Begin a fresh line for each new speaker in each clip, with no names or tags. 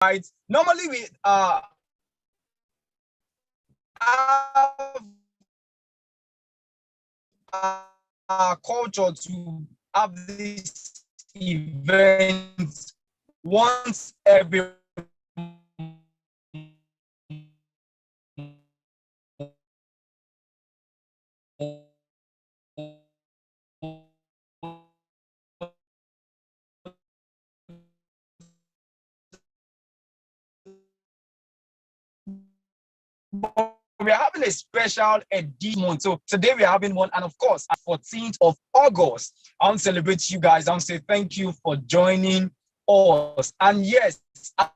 right? Normally we have culture to have this event once every we're having a special edition. So today we're having one, and of course, at 14th of August, I want to celebrate you guys. I want to say thank you for joining us. And yes, happy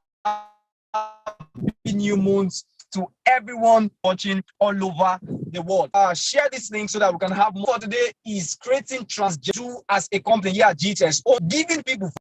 new month to everyone watching all over the world. Share this link so that we can have more. Today is creating transgender as a company here at GText, or giving people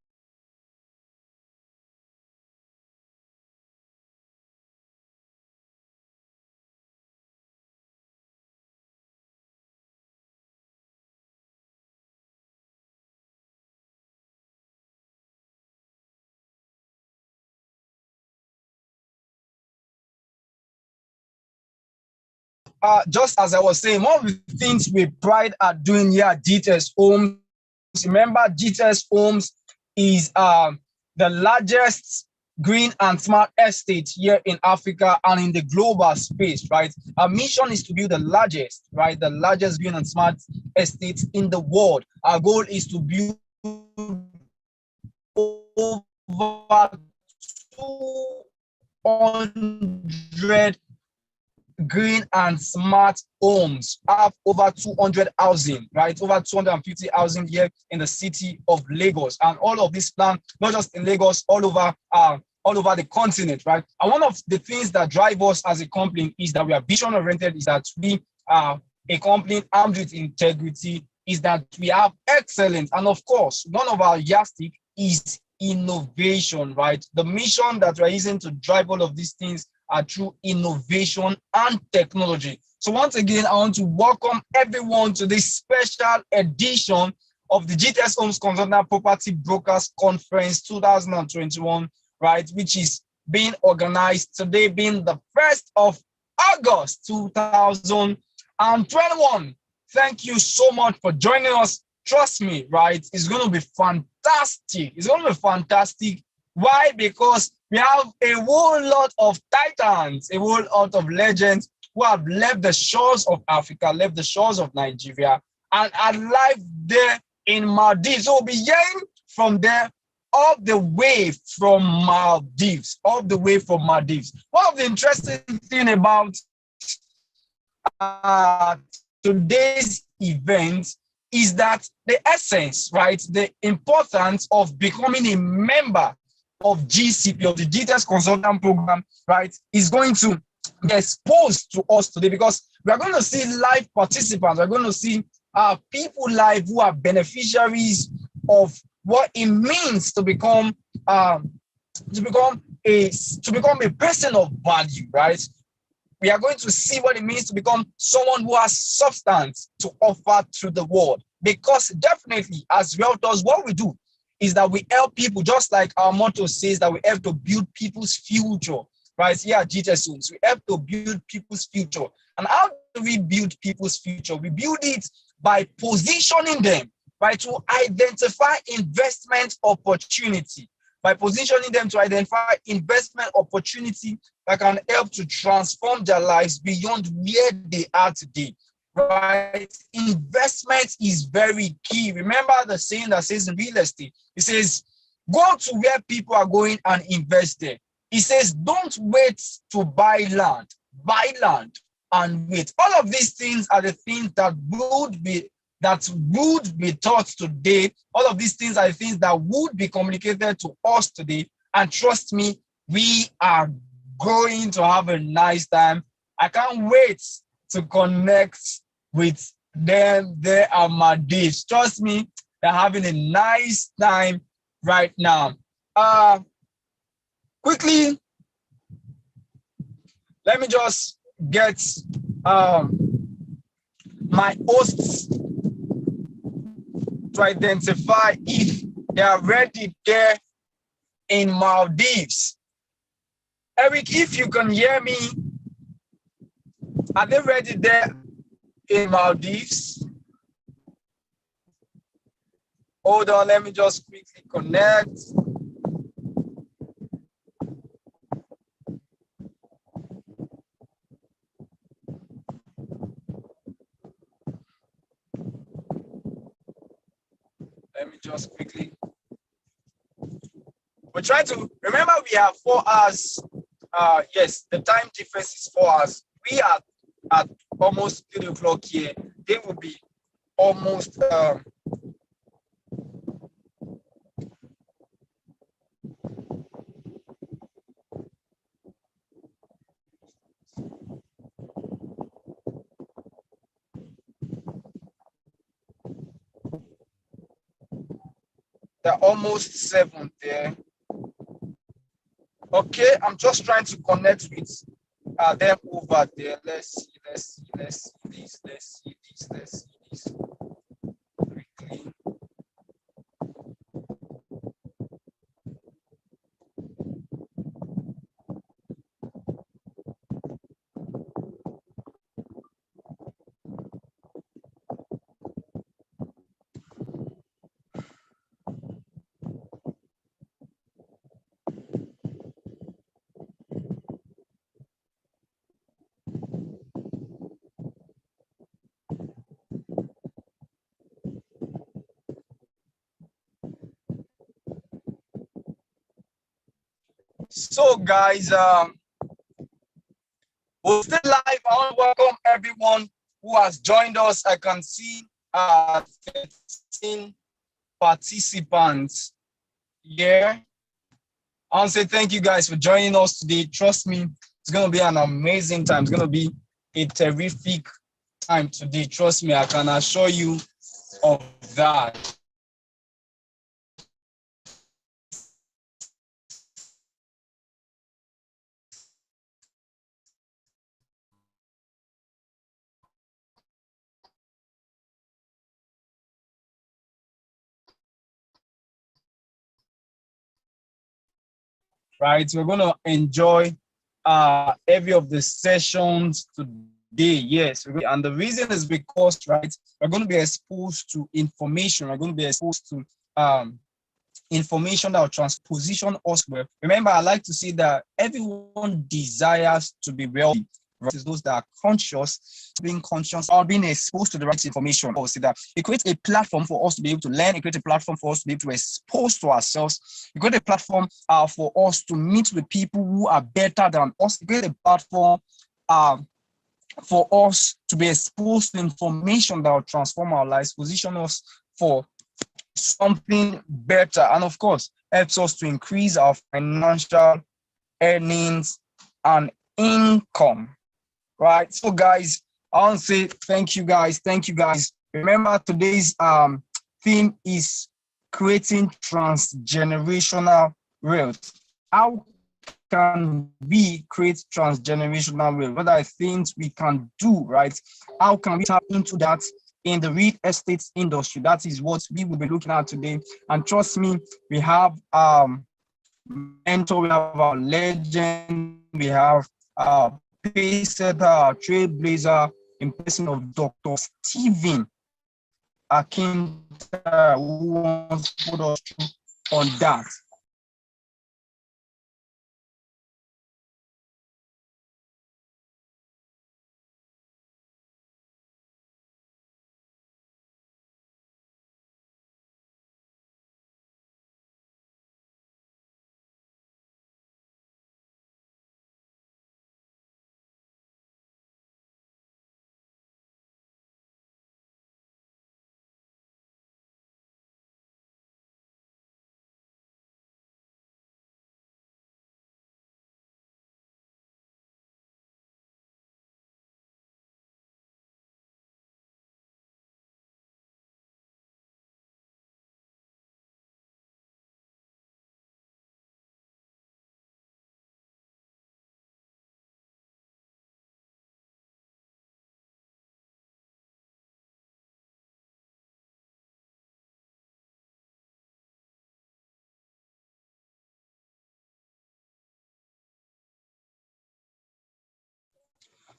just as I was saying, one of the things we pride at doing here at GText Homes, remember GText Homes is the largest green and smart estate here in Africa and in the global space, right? Our mission is to build the largest, right? The largest green and smart estates in the world. Our goal is to build over 200 green and smart homes, have over 200 housing, right? Over 250 housing here in the city of Lagos. And all of this plan, not just in Lagos, all over the continent, right? And one of the things that drive us as a company is that we are vision oriented, is that we are a company armed with integrity, is that we have excellence. And of course, one of our yardstick is innovation, right? The mission that we're using to drive all of these things are through innovation and technology. So once again, I want to welcome everyone to this special edition of the GText Homes Consultant Property Brokers Conference 2021, right, which is being organized today, being the 1st of August 2021. Thank you so much for joining us. Trust me, right, it's going to be fantastic. It's going to be fantastic. Why? Because we have a whole lot of titans, a whole lot of legends who have left the shores of Africa, left the shores of Nigeria, and are alive there in Maldives. So we'll be hearing from there all the way from Maldives, all the way from Maldives. One of the interesting thing about today's event is that the essence, right, the importance of becoming a member of GCP, of the GText Consultant Program, right, is going to be exposed to us today, because we are going to see live participants. We're going to see people live who are beneficiaries of what it means to become a person of value, right? We are going to see what it means to become someone who has substance to offer to the world. Because definitely, as realtors, what we do is that we help people, just like our motto says, that we help to build people's future, right? Here at GText Homes, we help to build people's future. And how do we build people's future? We build it by positioning them, right, to identify investment opportunity, by positioning them to identify investment opportunity that can help to transform their lives beyond where they are today, right? Investment is very key. Remember the saying that says in real estate, it says, go to where people are going and invest there. It says, don't wait to buy land and wait. All of these things are the things that would be taught today. All of these things are the things that would be communicated to us today. And trust me, we are going to have a nice time. I can't wait to connect with them there at Maldives. Trust me, they're having a nice time right now. Quickly, let me just get my hosts to identify if they are ready there in Maldives. Eric, if you can hear me, are they ready there in Maldives? Hold on, let me just quickly connect. Let me just quickly. We're trying to remember we have 4 hours. Yes, the time difference is 4 hours. We are at almost 3 o'clock here. They will be almost they're almost 7 there. Okay, I'm just trying to connect with them over there. Let's see this, let's see this quickly. So guys, we'll stay live. I want to welcome everyone who has joined us. I can see 13 participants here. I want to say thank you guys for joining us today. Trust me, it's going to be an amazing time. It's going to be a terrific time today. Trust me, I can assure you of that. Right, we're going to enjoy every of the sessions today. Yes, and the reason is because, right, we're going to be exposed to information. We're going to be exposed to information that will transposition us well. Remember, I like to say that everyone desires to be wealthy. Right? It's those that are conscious, being conscious, or being exposed to the right information. Or see that it creates a platform for us to be able to learn. It creates a platform for us to be able to expose to ourselves. It creates a platform for us to meet with people who are better than us. It creates a platform for us to be exposed to information that will transform our lives, position us for something better, and of course helps us to increase our financial earnings and income. Right, so guys, I want to say thank you guys. Remember, today's theme is creating transgenerational wealth. How can we create transgenerational wealth? What are things we can do, right? How can we tap into that in the real estate industry? That is what we will be looking at today. And trust me, we have mentor, we have our legend, we have pace setter, trailblazer in person of Dr. Stephen Akinta, who wants to put us through on that.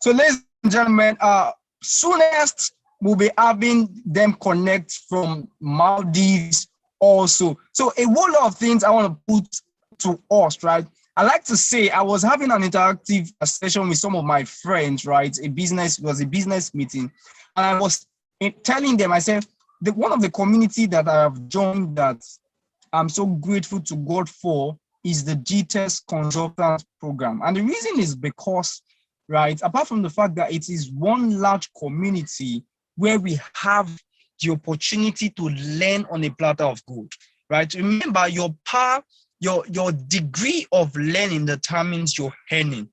So, ladies and gentlemen, soonest we'll be having them connect from Maldives also. So, a whole lot of things I want to put to us, right? I like to say I was having an interactive session with some of my friends, right? It was a business meeting, and I was telling them, I said, one of the community that I have joined that I'm so grateful to God for is the GText consultant program. And the reason is because, right, apart from the fact that it is one large community where we have the opportunity to learn on a platter of gold, right? Remember, your power, your degree of learning determines your earning,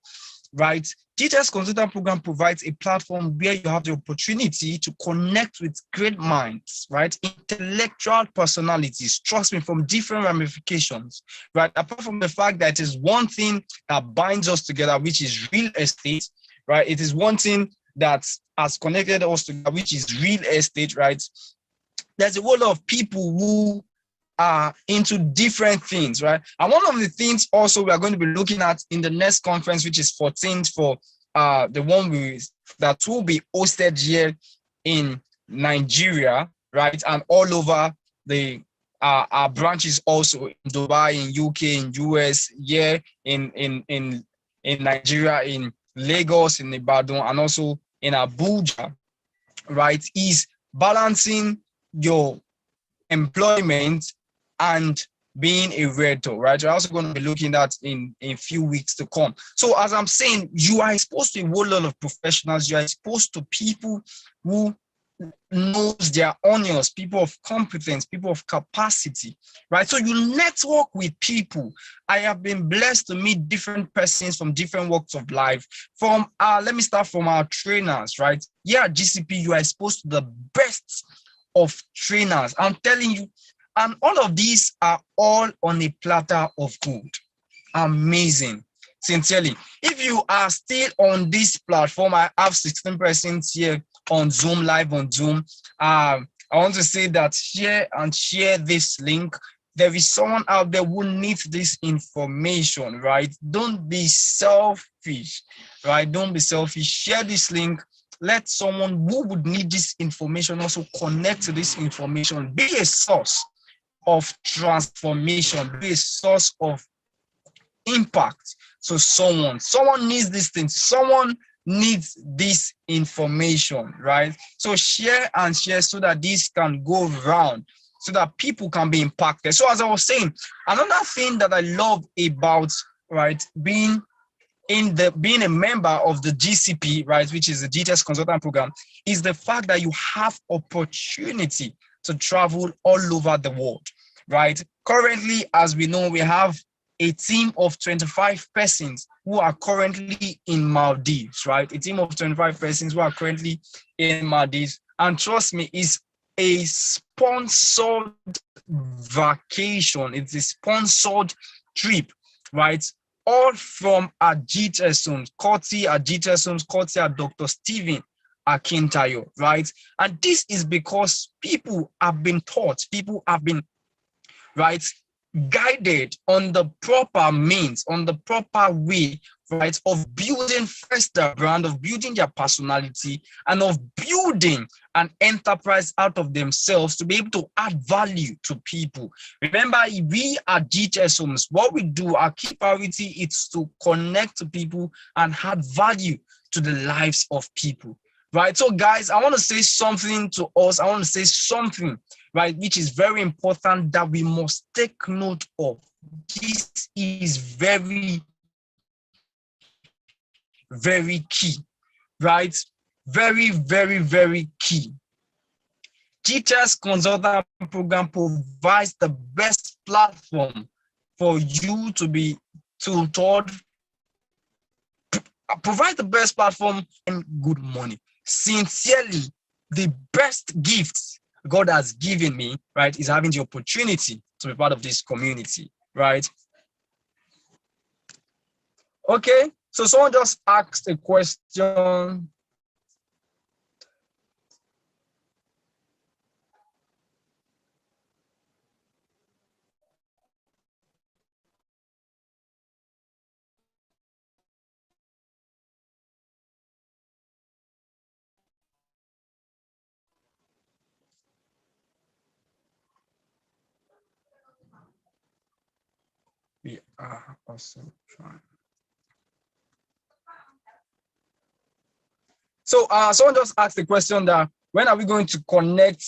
right? GText Consultant Program provides a platform where you have the opportunity to connect with great minds, right? Intellectual personalities, trust me, from different ramifications, right? Apart from the fact that it is one thing that binds us together, which is real estate, right? It is one thing that has connected us together, which is real estate, right? There's a whole lot of people who are into different things, right? And one of the things also we are going to be looking at in the next conference, which is 14th for the one that will be hosted here in Nigeria, right? And all over the our branches also in Dubai, in UK, in US, here in Nigeria, in Lagos, in Ibadan, and also in Abuja, right? Is balancing your employment and being a realtor, right? We're also going to be looking at in a few weeks to come. So as I'm saying, you are exposed to a whole lot of professionals. You are exposed to people who knows their onions, people of competence, people of capacity, right? So you network with people. I have been blessed to meet different persons from different walks of life. Let me start from our trainers, right? Yeah, GCP, you are exposed to the best of trainers. I'm telling you, and all of these are all on a platter of gold. Amazing. Sincerely, if you are still on this platform, I have 16% here on Zoom, live on Zoom. I want to say that share this link. There is someone out there who needs this information, right? Don't be selfish, right? Don't be selfish. Share this link. Let someone who would need this information also connect to this information. Be a source of transformation. Be a source of impact to someone. Someone needs this thing. Someone needs this information, right? So share and share so that this can go around, so that people can be impacted. So as I was saying, another thing that I love about, right, being a member of the GCP, right, which is the GText Consultant Program, is the fact that you have opportunity to travel all over the world, right? Currently, as we know, we have a team of 25 persons who are currently in Maldives, right? A team of 25 persons who are currently in Maldives. And trust me, it's a sponsored vacation. It's a sponsored trip, right? All from our GText, courtesy at Dr. Stephen Akintayo, right? And this is because people have been taught, people have been, right, guided on the proper means, on the proper way, right, of building first their brand, of building their personality, and of building an enterprise out of themselves to be able to add value to people. Remember, we are GTS Homes. What we do, our key priority is to connect to people and add value to the lives of people. Right. So, guys, I want to say something to us. I want to say something, right, which is very important that we must take note of. This is very, very key, right? Very, very, very key. GText Consultant Program provides the best platform for you to be provide the best platform and good money. Sincerely, the best gifts God has given me, right, is having the opportunity to be part of this community, right? Okay, so someone just asked a question. Also trying. So someone just asked the question that when are we going to connect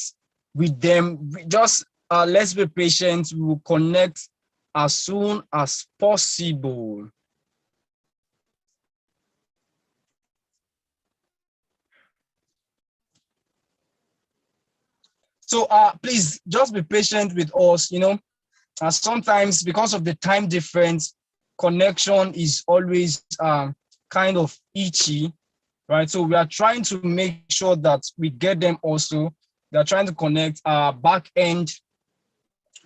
with them? Just let's be patient. We will connect as soon as possible. So please just be patient with us. Sometimes because of the time difference, connection is always kind of itchy, right? So we are trying to make sure that we get them also. We are trying to connect our back end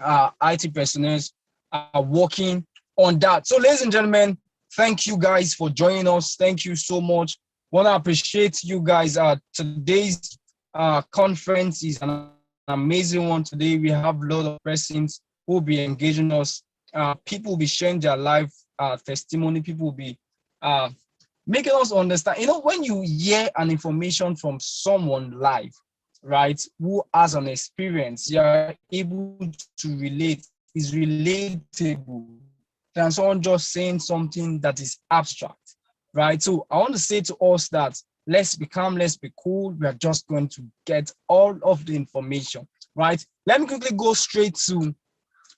IT personnel are working on that. So ladies and gentlemen, thank you guys for joining us. Thank you so much. Want to appreciate you guys. Today's conference is an amazing one. Today we have a lot of persons who will be engaging us. People will be sharing their life testimony. People will be making us understand. When you hear an information from someone live, right, who has an experience, you are able to relate, is relatable than someone just saying something that is abstract, right? So I want to say to us that let's be calm, let's be cool. We are just going to get all of the information, right? Let me quickly go straight to,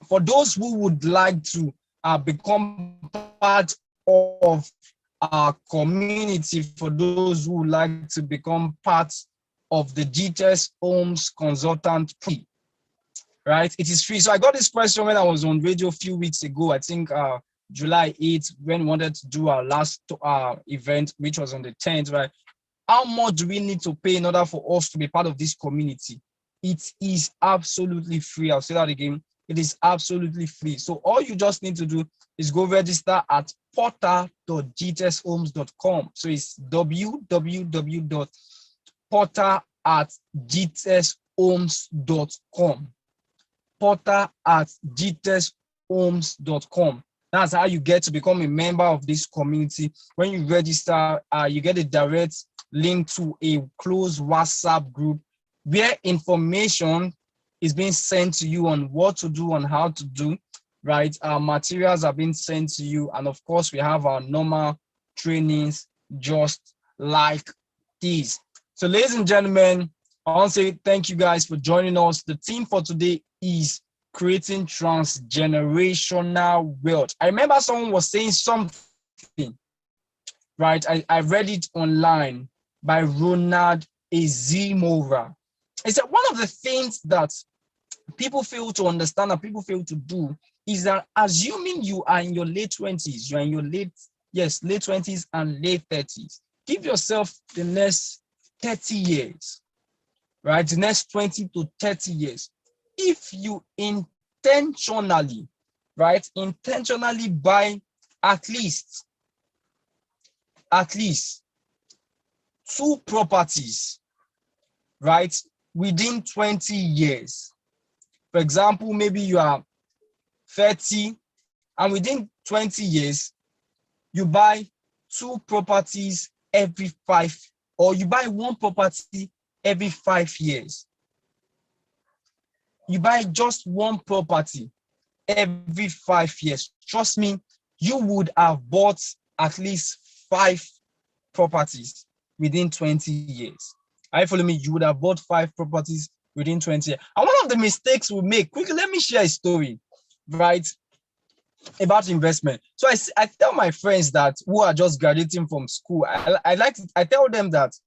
for those who would like to become part of our community, for those who would like to become part of the GText Homes Consultant, right? It is free. So I got this question when I was on radio a few weeks ago, I think July 8th, when we wanted to do our last event, which was on the 10th, right? How much do we need to pay in order for us to be part of this community? It is absolutely free. I'll say that again. It is absolutely free. So all you just need to do is go register at portal.gtexthomes.com. So it's www.portal@gtexthomes.com. portal@gtexthomes.com. That's how you get to become a member of this community. When you register, you get a direct link to a closed WhatsApp group where information is being sent to you on what to do and how to do, right? Our materials are being sent to you. And of course, we have our normal trainings just like this. So ladies and gentlemen, I want to say thank you guys for joining us. The theme for today is creating transgenerational wealth. I remember someone was saying something, right? I read it online by Ronald Azimova. He said one of the things that people fail to understand and people fail to do is that assuming you are in your late 20s, you're in your late 20s and late 30s, give yourself the next 30 years, right? The next 20 to 30 years. If you intentionally buy at least 2 properties, right, within 20 years. For example, maybe you are 30 and within 20 years, you buy 2 properties every 5, or you buy 1 property every 5 years. You buy just 1 property every 5 years. Trust me, you would have bought at least 5 properties within 20 years. Are you following me? You would have bought 5 properties within 20 years. And one of the mistakes we make, quickly, let me share a story, right, about investment. So I tell my friends that who are just graduating from school, I tell them that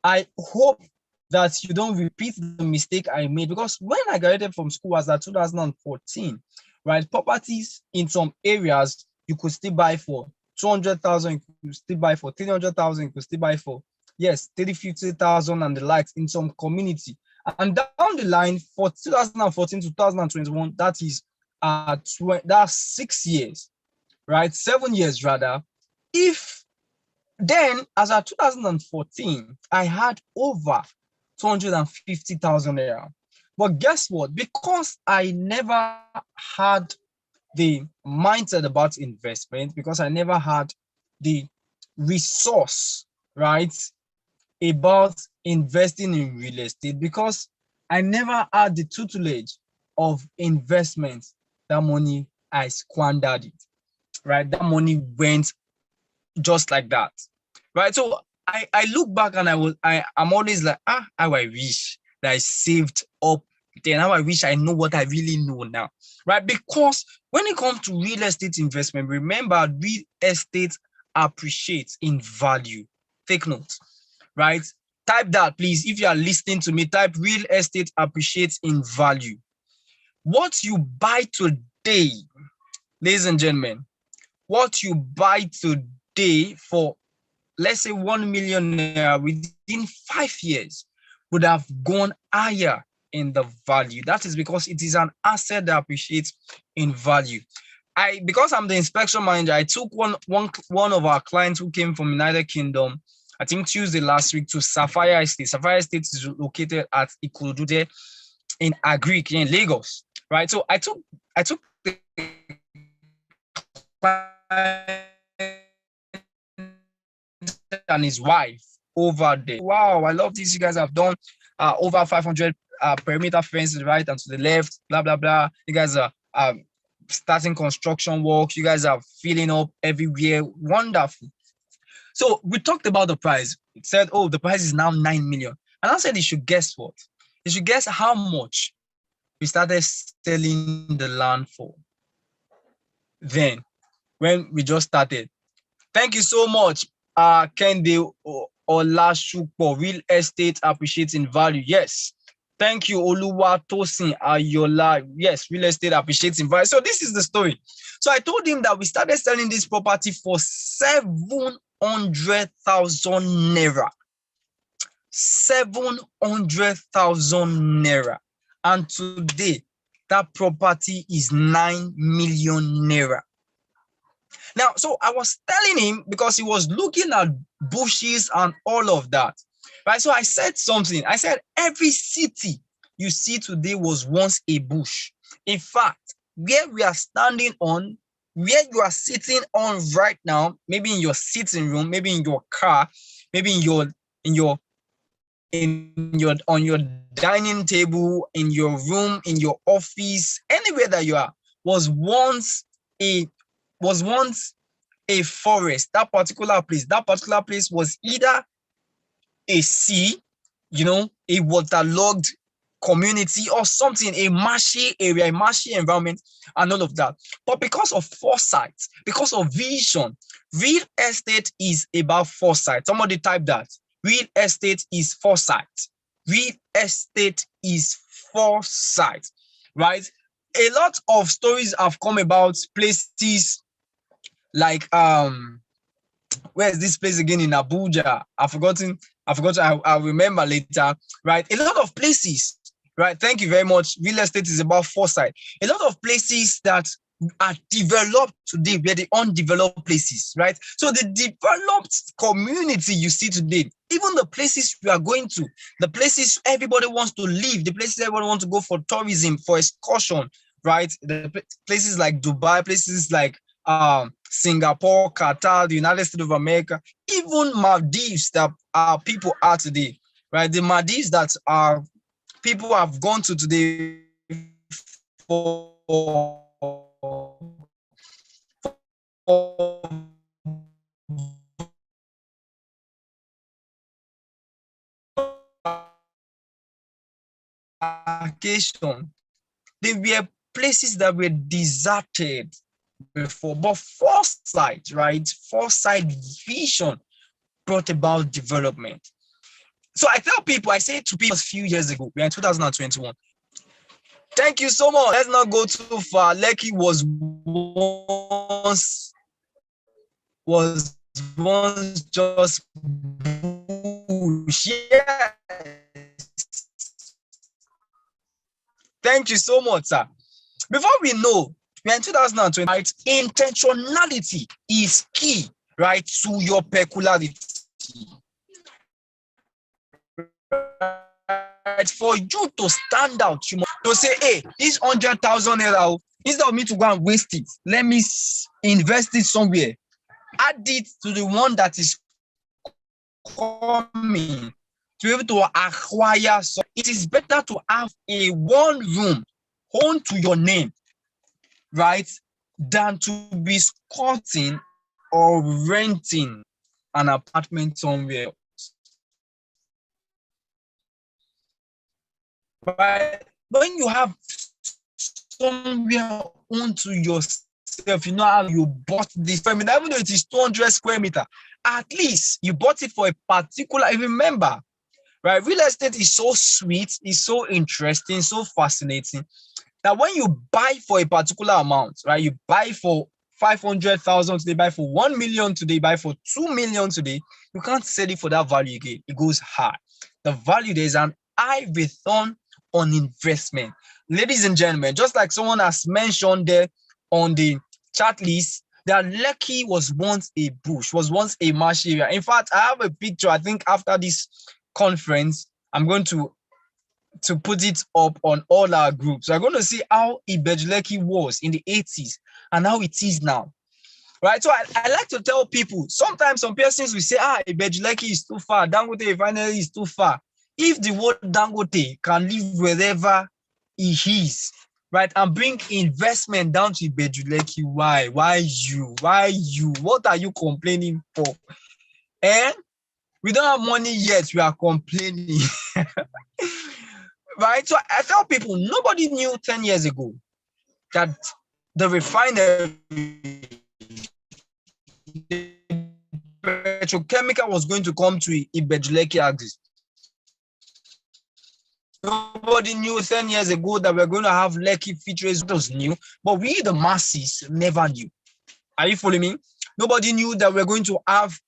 I hope that you don't repeat the mistake I made, because when I graduated from school was at 2014, right? Properties in some areas you could still buy for 200,000, you could still buy for 300,000, you could still buy for 350,000 and the likes in some community. And down the line for 2014 to 2021, that is that's 6 years, right? 7 years rather. If then, as at 2014, I had over 250,000 naira. But guess what? Because I never had the mindset about investment, because I never had the resource, right, about investing in real estate, because I never had the tutelage of investment, that money, I squandered it. right? That money went just like that, right? So I look back and I'm always like, how I wish that I saved up then, how I wish I know what I really know now, right? Because when it comes to real estate investment, remember, real estate appreciates in value. Take note, right? Type that, please. If you are listening to me, type real estate appreciates in value. What you buy today, ladies and gentlemen, what you buy today for, let's say, 1 million naira within 5 years would have gone higher in the value. That is because it is an asset that appreciates in value. Because I'm the inspection manager, I took one of our clients who came from United Kingdom, I think Tuesday last week, to Sapphire Estate. Sapphire Estate is located at Ikorodu in Agric in Lagos, right? So I took the and his wife over there. Wow, I love this. You guys have done over 500 perimeter fences right and to the left, blah, blah, blah. You guys are starting construction work. You guys are filling up everywhere. Wonderful. So we talked about the price. It said, oh, the price is now 9 million. And I said, you should guess what? You should guess how much we started selling the land for. Then, when we just started. Thank you so much, Kende Olashukpo. Real estate appreciates in value. Yes. Thank you, Oluwatosin Ayola. Yes, real estate appreciates in value. So this is the story. So I told him that we started selling this property for 700,000 naira. 700,000 naira. And today, that property is 9 million naira. Now, so I was telling him because he was looking at bushes and all of that, right? So I said something. I said, every city you see today was once a bush. In fact, where we are standing on, where you are sitting on right now, maybe in your sitting room, maybe in your car, maybe on your dining table, in your room, in your office, anywhere that you are, was once a forest. That particular place was either a sea, a waterlogged community or something, a marshy area, a marshy environment, and all of that. But because of foresight, because of vision, real estate is about foresight. Somebody type that. Real estate is foresight. Real estate is foresight, right? A lot of stories have come about places like where's this place again in Abuja? I've forgotten. I'll remember later, right? A lot of places, right? Thank you very much. Real estate is about foresight. A lot of places that are developed today were the undeveloped places, right? So the developed community you see today, even the places we are going to, the places everybody wants to live, the places everybody wants to go for tourism, for excursion, right? The places like Dubai, places like Singapore, Qatar, the United States of America, even Maldives that our people are today, right? The Maldives that our people have gone to today for vacation. They were places that were deserted before, but foresight, right? Foresight vision brought about development. So I say to people a few years ago, we're in 2021. Thank you so much. Let's not go too far. Lekki was once just bush. Yes. Thank you so much, sir. Before we know, we're in 2020, right? Intentionality is key, right, to your peculiarity. Right? For you to stand out, you must to say, hey, this 100,000 naira, instead of me to go and waste it, let me invest it somewhere. Add it to the one that is coming to be able to acquire. So it is better to have a one room home to your name, right, than to be squatting or renting an apartment somewhere else. Right? When you have somewhere onto yourself, you know how you bought this square meter, even though it is 200 square meter, at least you bought it for a particular, remember, right? Real estate is so sweet, it's so interesting, so fascinating that when you buy for a particular amount, right? You buy for 500,000 today, buy for 1 million today, buy for 2 million today, you can't sell it for that value again. It goes high. The value, there is an high return on investment. Ladies and gentlemen, just like someone has mentioned there on the chat list, that Lekki was once a bush, was once a marsh area. In fact, I have a picture. I think after this conference, I'm going to put it up on all our groups. We're going to see how Ibejuleki was in the 80s and how it is now. Right? So I like to tell people, sometimes some persons will say, Ibejuleki is too far, Dangote refinery is too far. If the word Dangote can live wherever he is, right, and bring investment down to Ibejuleki, why? Why you? Why you? What are you complaining for? And we don't have money yet, we are complaining. Right? So I tell people, nobody knew 10 years ago that the refinery, the petrochemical was going to come to Ibejuleki axis. Nobody knew 10 years ago that we're going to have Lekki features. It was new, but we, the masses, never knew. Are you following me? Nobody knew that we're going to have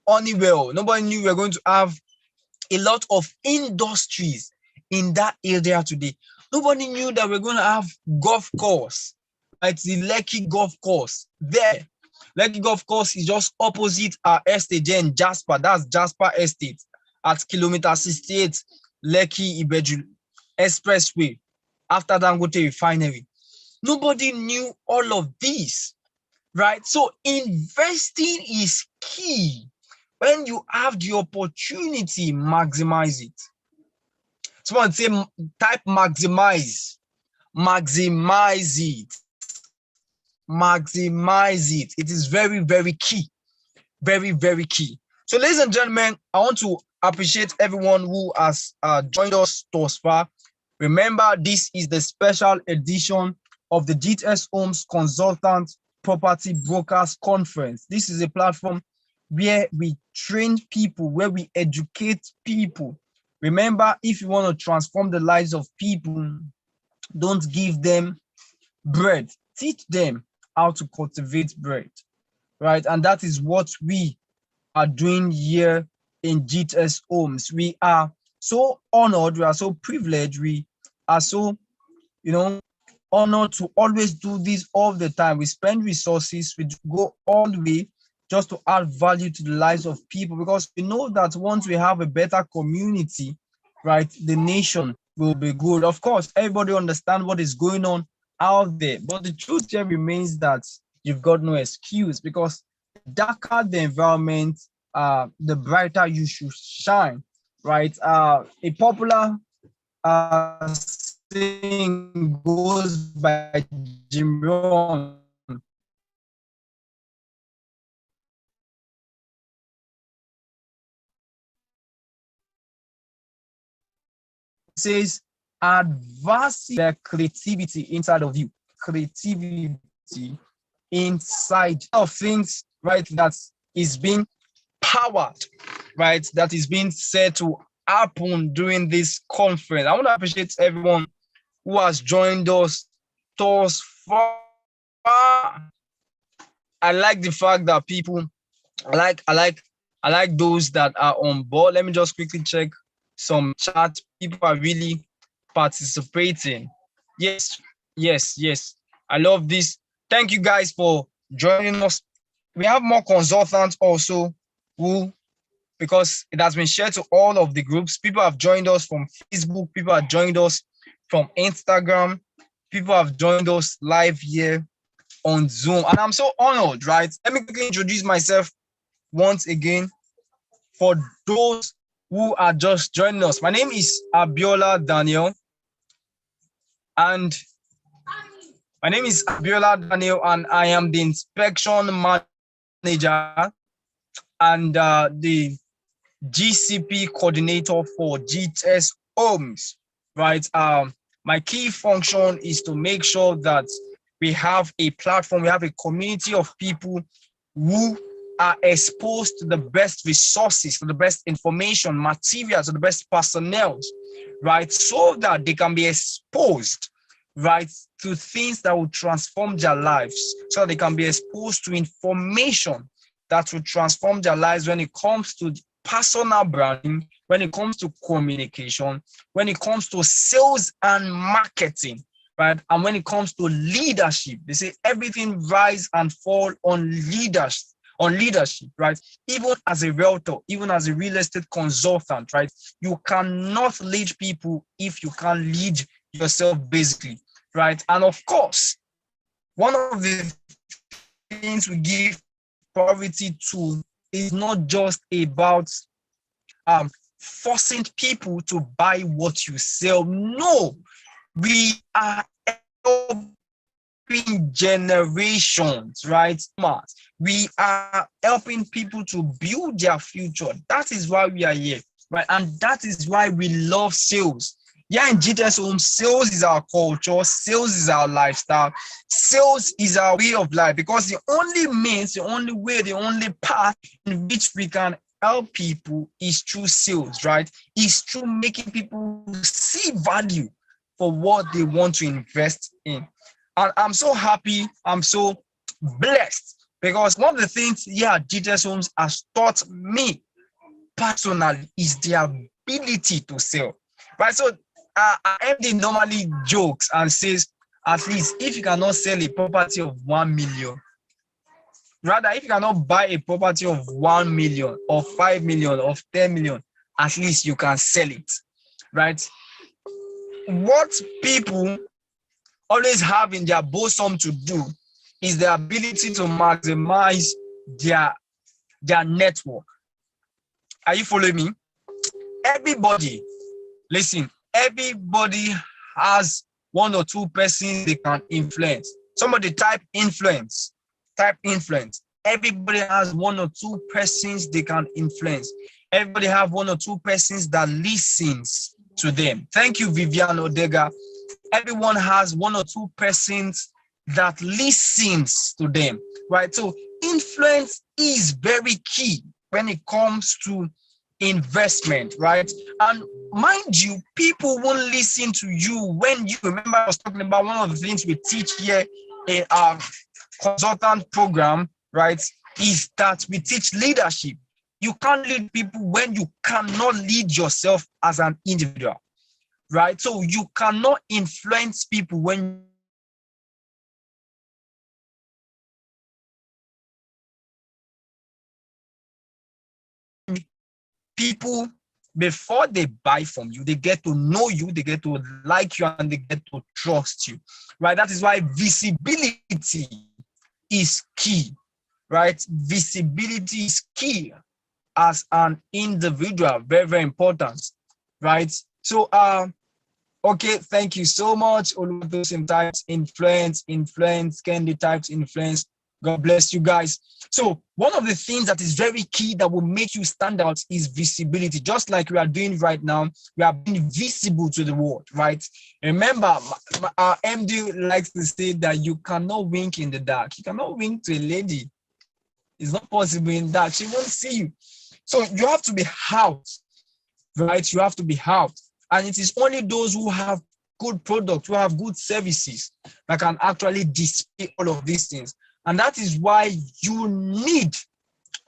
Honeywell. Nobody knew we're going to have a lot of industries in that area today. Nobody knew that we're going to have golf course, right? The Lekki golf course there. Lekki golf course is just opposite our estate there in Jasper. That's Jasper Estate at kilometer 68, Lekki Ibeju Expressway after Dangote refinery. Nobody knew all of this, right? So investing is key. When you have the opportunity, maximize it. Someone say, type maximize. Maximize it. Maximize it. It is very, very key. Very, very key. So, ladies and gentlemen, I want to appreciate everyone who has joined us thus far. Remember, this is the special edition of the GText Homes Consultant Property Brokers Conference. This is a platform where we train people, where we educate people. Remember, if you want to transform the lives of people, don't give them bread. Teach them how to cultivate bread, right? And that is what we are doing here in GText Homes. We are so honored, we are so privileged, we are so, honored to always do this all the time. We spend resources, we go all the way just to add value to the lives of people, because we know that once we have a better community, right, the nation will be good. Of course, everybody understands what is going on out there, but the truth here remains that you've got no excuse, because the darker the environment, the brighter you should shine, right? A popular saying goes by Jim Rohn. It says, adversity, the creativity inside of you, creativity inside of things, right? That is being powered, right? That is being said to happen during this conference. I want to appreciate everyone who has joined us thus far. I like the fact that people, I like those that are on board. Let me just quickly check some chat. People are really participating. Yes, yes, yes. I love this. Thank you guys for joining us. We have more consultants also who, because it has been shared to all of the groups. People have joined us from Facebook. People have joined us from Instagram. People have joined us live here on Zoom. And I'm so honored, right? Let me quickly introduce myself once again for those who are just joining us. My name is Abiola Daniel, and My name is Abiola Daniel, and I am the inspection manager and the GCP coordinator for GText Homes. Right. My key function is to make sure that we have a platform, we have a community of people who are exposed to the best resources, to the best information, materials, to the best personnel, right? So that they can be exposed, right, to things that will transform their lives, so they can be exposed to information that will transform their lives when it comes to personal branding, when it comes to communication, when it comes to sales and marketing, right? And when it comes to leadership, they say everything rise and fall on leadership, right? Even as a realtor, even as a real estate consultant, right? You cannot lead people if you can't lead yourself, basically, right? And of course, one of the things we give priority to is not just about forcing people to buy what you sell. No, we are helping generations, right? We are helping people to build their future. That is why we are here, right? And that is why we love sales. Yeah, in GText Home, sales is our culture, sales is our lifestyle, sales is our way of life, because the only means, the only way, the only path in which we can help people is through sales, right? Is through making people see value for what they want to invest in. And I'm so happy, I'm so blessed, because one of the things GText Homes has taught me personally is the ability to sell. Right? So MD normally jokes and says, at least if you cannot sell a property of 1 million, rather, if you cannot buy a property of 1 million, or 5 million, or 10 million, at least you can sell it. Right? What people always have in their bosom to do is the ability to maximize their network. Are you following me? Everybody, listen, everybody has one or two persons they can influence. Somebody type influence. Type influence. Everybody has one or two persons they can influence. Everybody have one or two persons that listens to them. Thank you, Vivian Odega. Everyone has one or two persons that listens to them, right? So influence is very key when it comes to investment, right? And mind you, people won't listen to you when you remember I was talking about one of the things we teach here in our consultant program, right? Is that we teach leadership. You can't lead people when you cannot lead yourself as an individual, right? So you cannot influence people when people, before they buy from you, they get to know you, they get to like you, and they get to trust you, right? That is why visibility is key, right? Visibility is key as an individual, very, very important, right? So, okay, thank you so much. Oluwatosin types influence. Candy types influence. God bless you guys. So one of the things that is very key that will make you stand out is visibility. Just like we are doing right now, we are being visible to the world, right? Remember, our MD likes to say that you cannot wink in the dark. You cannot wink to a lady. It's not possible in that. She won't see you. So you have to be out, right? You have to be out. And it is only those who have good products, who have good services, that can actually display all of these things. And that is why you need,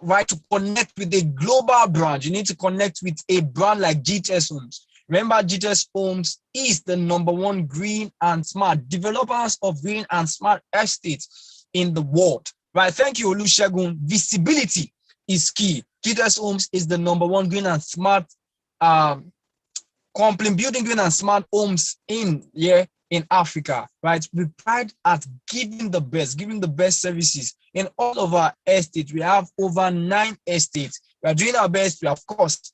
right, to connect with a global brand. You need to connect with a brand like GText Homes. Remember, GText Homes is the #1 green and smart developers of green and smart estates in the world. Right? Thank you, Olusegun. Visibility is key. GText Homes is the #1 green and smart company building green and smart homes in Africa, right? We pride at giving the best services in all of our estates. We have over 9 estates. We are doing our best. We are, of course,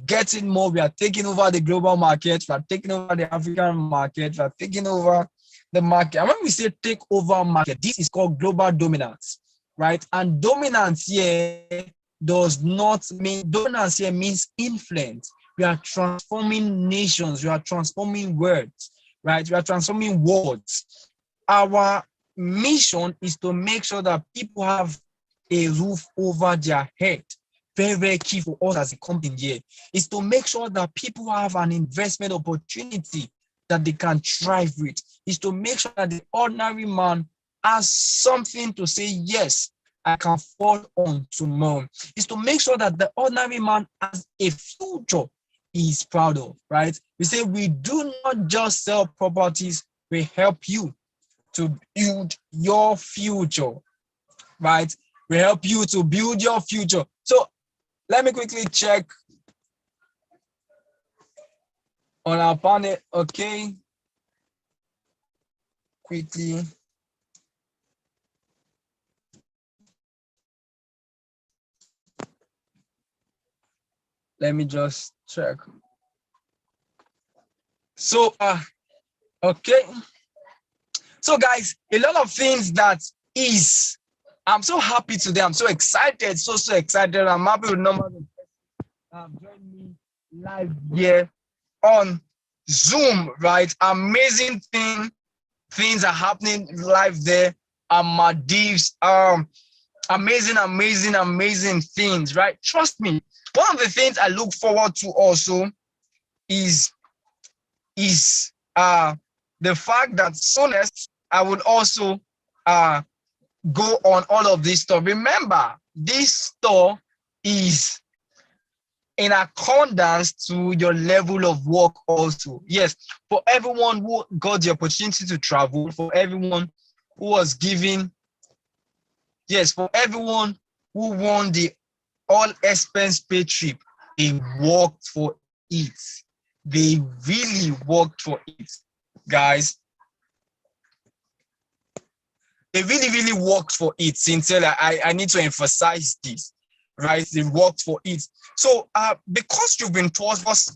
getting more. We are taking over the global market. We are taking over the African market. We are taking over the market. And when we say take over market, this is called global dominance, right? And dominance here dominance here means influence. We are transforming nations, we are transforming words, right? We are transforming words. Our mission is to make sure that people have a roof over their head. Very, very key for us as a company here is to make sure that people have an investment opportunity that they can thrive with. Is to make sure that the ordinary man has something to say, yes, I can fall on tomorrow. Is to make sure that the ordinary man has a future he is proud of, right? We say we do not just sell properties, we help you to build your future, right? We help you to build your future. So let me quickly check on our panel, okay? Quickly. Let me just check. So, okay. So guys, a lot of things that is, I'm so happy today. I'm so excited, so excited. I'm happy with numbers join me live here on Zoom, right? Amazing things are happening live there. Maldives, amazing things, right? Trust me. One of the things I look forward to also is the fact that soonest I would also go on all of this stuff. Remember, this store is in accordance to your level of work also. Yes, for everyone who got the opportunity to travel, for everyone who was given, yes, for everyone who won the all expense paid trip, they worked for it. They really worked for it, guys. They really worked for it. Sincerely, I need to emphasize this, right? They worked for it. So because you've been taught us,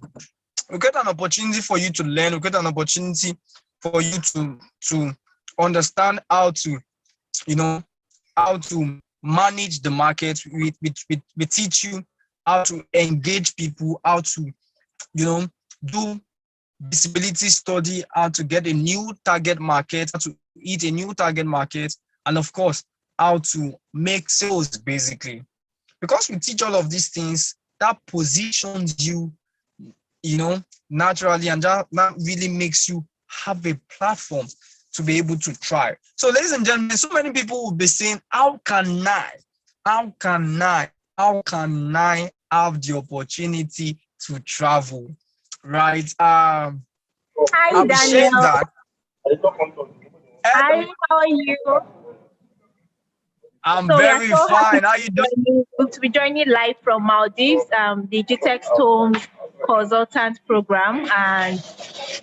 we get an opportunity for you to learn, we get an opportunity for you to understand how to, how to manage the market. We teach you how to engage people, how to, do visibility study, how to get a new target market, how to hit a new target market, and of course, how to make sales basically. Because we teach all of these things, that positions you, naturally, and that really makes you have a platform to be able to try. So ladies and gentlemen, so many people will be saying, how can I have the opportunity to travel? Right.
Hi,
I'll be sharing
Daniel.
that.
Hi, how are you?
I'm
So we are
very
so happy
fine. How you doing?
to be joining live from Maldives, the GText Home Consultant Program. And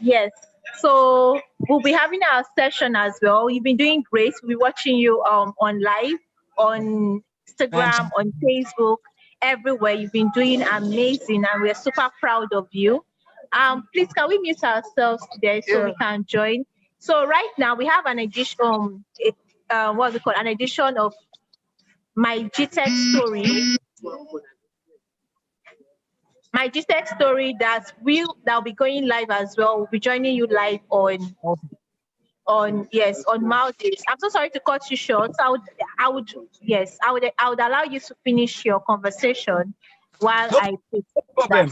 yes, so we'll be having our session as well. You've been doing great. We'll be watching you on live, on
Thank
Instagram, on
you.
Facebook, everywhere. You've been doing amazing, and we're super proud of you. Please, can we mute ourselves today so we can join? So right now we have an edition, what's it called? An edition of my GText story. My GText story that'll be going live as well. We'll be joining you live on Maldives. I'm so sorry to cut you short. I would allow you to finish your conversation while
No
I put that
problem.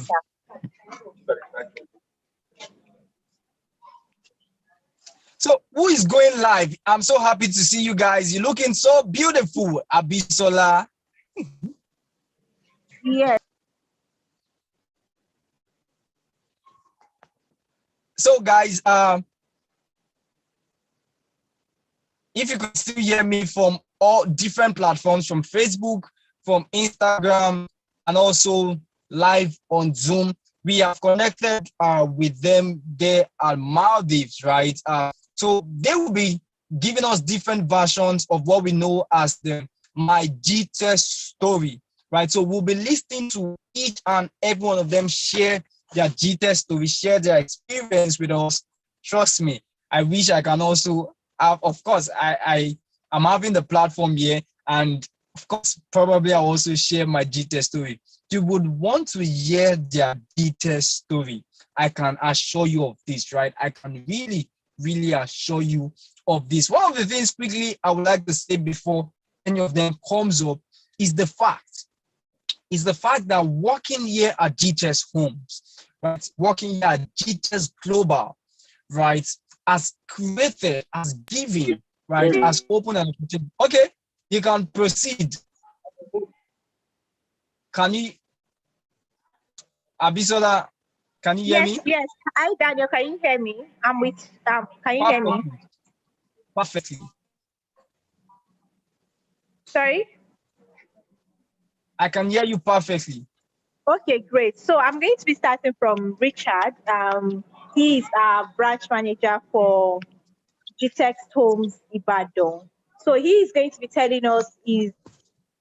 So who is going live? I'm so happy to see you guys. You're looking so beautiful, Abisola.
Yes.
So guys, if you could still hear me from all different platforms, from Facebook, from Instagram, and also live on Zoom, we have connected with them there at Maldives, right? So they will be giving us different versions of what we know as the My GText story, right? So we'll be listening to each and every one of them share their GText story, share their experience with us. Trust me, I wish I can also have, of course, I'm having the platform here, and of course, probably I'll also share my GText story. You would want to hear their GText story. I can assure you of this, right? I can really assure you of this. One of the things quickly I would like to say before any of them comes up is the fact that working here at GText Homes, right? Working here at GText Global, right, has created, has given, right, has opened an opportunity. Okay, you can proceed. Can you, Abisola, can you hear
Yes,
me?
yes. Hi, Daniel. Can you hear me? I'm with. Can you hear me?
Perfectly. Perfectly.
Sorry.
I can hear you perfectly.
Okay, great. So I'm going to be starting from Richard. He is our branch manager for GText Homes Ibadan. So he is going to be telling us his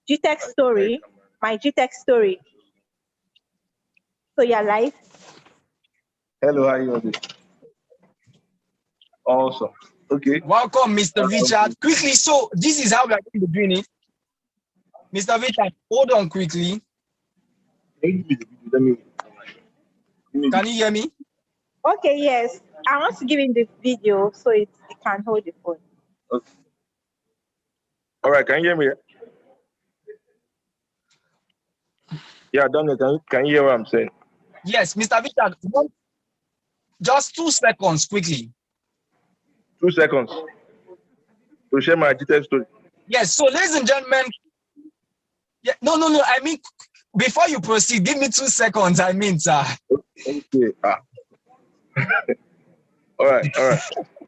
GText story, my GText story. So you're live.
Hello, how you doing? Awesome. Okay.
Welcome, Mr. Richard. Quickly, so this is how we are going to be doing it. Mr. Richard, hold on quickly. Can you hear me?
Okay, yes. I want to give him the video so it can hold the phone.
Okay. All right, can you hear me? Yeah, Daniel, can you hear what I'm saying?
Yes, Mr. Richard, just 2 seconds quickly.
2 seconds to share my detailed story.
Yes, so ladies and gentlemen, yeah, no, I mean, before you proceed, give me 2 seconds, I mean, sir.
Okay. All right.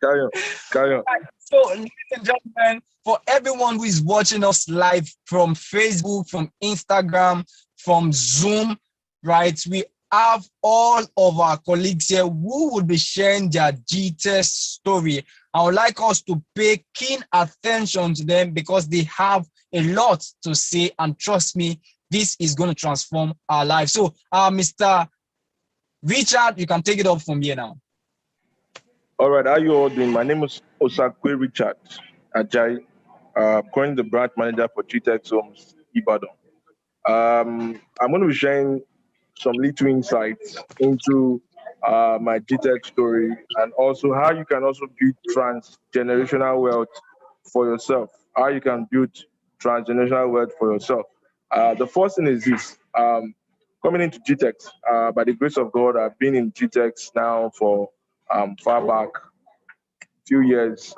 Carry on.
So, ladies and gentlemen, for everyone who is watching us live from Facebook, from Instagram, from Zoom, right, we have all of our colleagues here who will be sharing their GText story. I would like us to pay keen attention to them because they have a lot to say, and trust me, this is going to transform our lives. So, Mr. Richard, you can take it up from here now.
All right, how you all doing? My name is Osakwe Richard Ajayi. Currently the branch manager for GText Homes Ibadan. I'm going to be sharing some little insights into my GText story, and also how you can also build transgenerational wealth for yourself. How you can build transgenerational wealth for yourself. The first thing is this. Coming into GText, by the grace of God, I've been in GText now for far back, few years,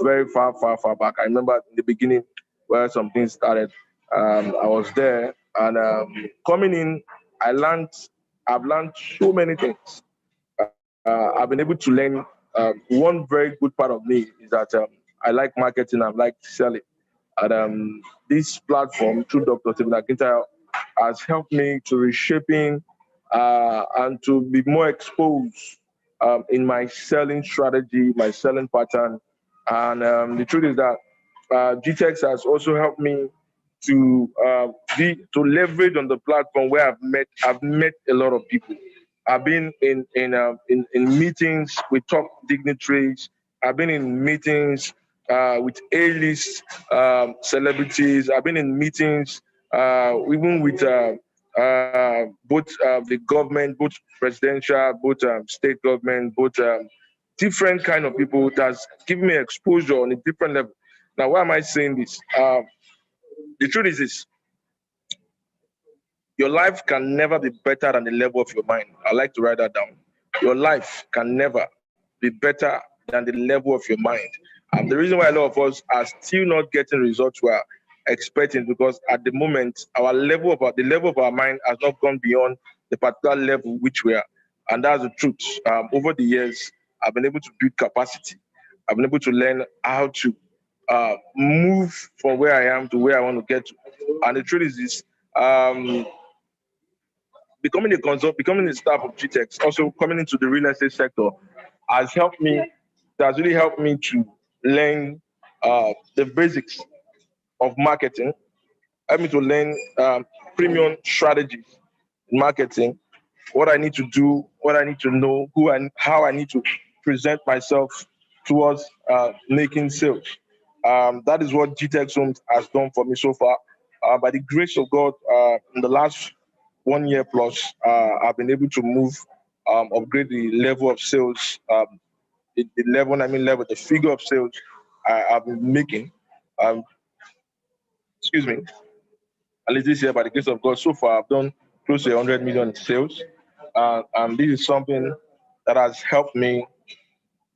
very far back. I remember in the beginning where some things started. I was there, and coming in, I've learned so many things. I've been able to learn. One very good part of me is that I like marketing. I like selling, and this platform through Dr. Stephen Akintayo has helped me to reshaping and to be more exposed in my selling strategy, my selling pattern. And the truth is that GText has also helped me to leverage on the platform where I've met a lot of people. I've been in meetings with top dignitaries. I've been in meetings with A-list celebrities. I've been in meetings even with both the government, both presidential, both state government, both different kind of people that's given me exposure on a different level. Now, why am I saying this? The truth is this. Your life can never be better than the level of your mind. I like to write that down. Your life can never be better than the level of your mind. The reason why a lot of us are still not getting results we are expecting because at the moment the level of our mind has not gone beyond the particular level which we are, and that's the truth. Over the years, I've been able to build capacity. I've been able to learn how to move from where I am to where I want to get to. And the truth is this. Becoming a consult, becoming a staff of GText, also coming into the real estate sector has really helped me to learn the basics of marketing, helped me to learn premium strategies in marketing, what I need to do, what I need to know, who and how I need to present myself towards making sales. That is what GText Homes has done for me so far. By the grace of God, in the last 1 year plus, I've been able to move, upgrade the level of sales, the figure of sales I've been making. Um, excuse me. At least this year, by the grace of God, so far I've done close to 100 million in sales, and this is something that has helped me.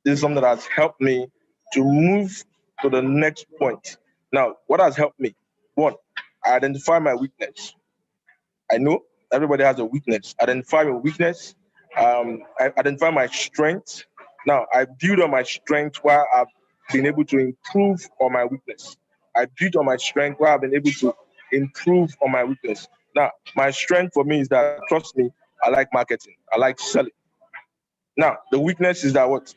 This is something that has helped me to move to the next point. Now, what has helped me? One, I identify my weakness. I know everybody has a weakness. Identify your weakness. I identify my strength. Now, I build on my strength while I've been able to improve on my weakness. I build on my strength while I've been able to improve on my weakness. Now, my strength for me is that, trust me, I like marketing. I like selling. Now, the weakness is that what?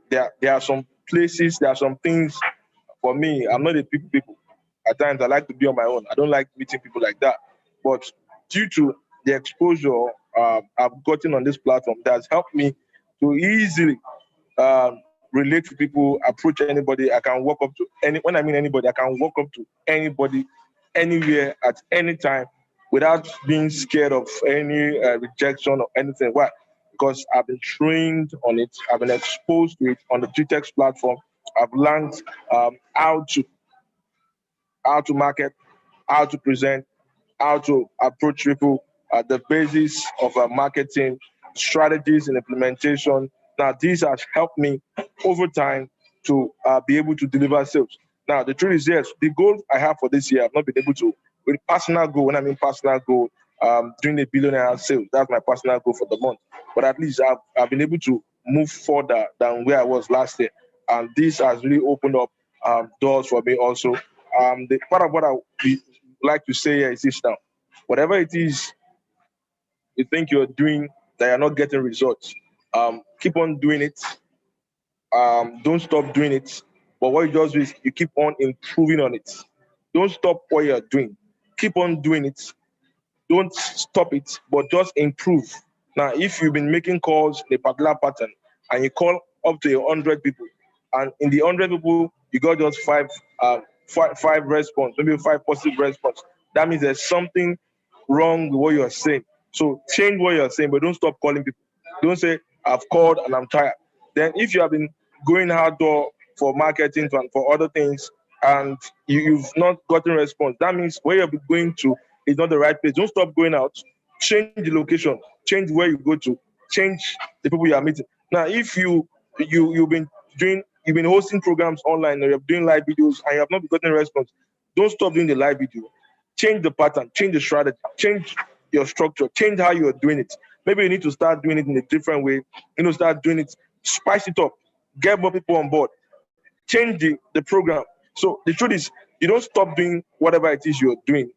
There are some places, there are some things for me. I'm not a people. At times, I like to be on my own. I don't like meeting people like that. But due to the exposure I've gotten on this platform, that has helped me to easily relate to people, approach anybody. I can walk up to when I mean anybody, I can walk up to anybody, anywhere, at any time, without being scared of any rejection or anything. Why? Because I've been trained on it. I've been exposed to it on the GText platform. I've learned how to market, how to present, how to approach people, the basis of marketing, strategies and implementation. Now, these have helped me over time to be able to deliver sales. Now, the truth is, yes, the goal I have for this year, I've not been able to, with personal goal, when I mean personal goal, doing a billionaire sales, that's my personal goal for the month. But at least I've been able to move further than where I was last year. And this has really opened up doors for me also. The part of what I like to say here is this now. Whatever it is you think you're doing that you're not getting results, keep on doing it. Don't stop doing it. But what you just do is you keep on improving on it. Don't stop what you're doing. Keep on doing it. Don't stop it, but just improve. Now, if you've been making calls in a particular pattern and you call up to 100 people, and in the 100 people, you got just five response, maybe 5 positive response, that means there's something wrong with what you're saying. So change what you're saying, but don't stop calling people. Don't say, I've called and I'm tired. Then if you have been going outdoor for marketing and for other things, and you've not gotten response, that means where you're going to is not the right place. Don't stop going out. Change the location. Change where you go to. Change the people you are meeting. Now, if you've been hosting programs online or you're doing live videos and you have not gotten a response, don't stop doing the live video. Change the pattern. Change the strategy. Change your structure. Change how you are doing it. Maybe you need to start doing it in a different way. Start doing it. Spice it up. Get more people on board. Change the program. So the truth is, you don't stop doing whatever it is you're doing.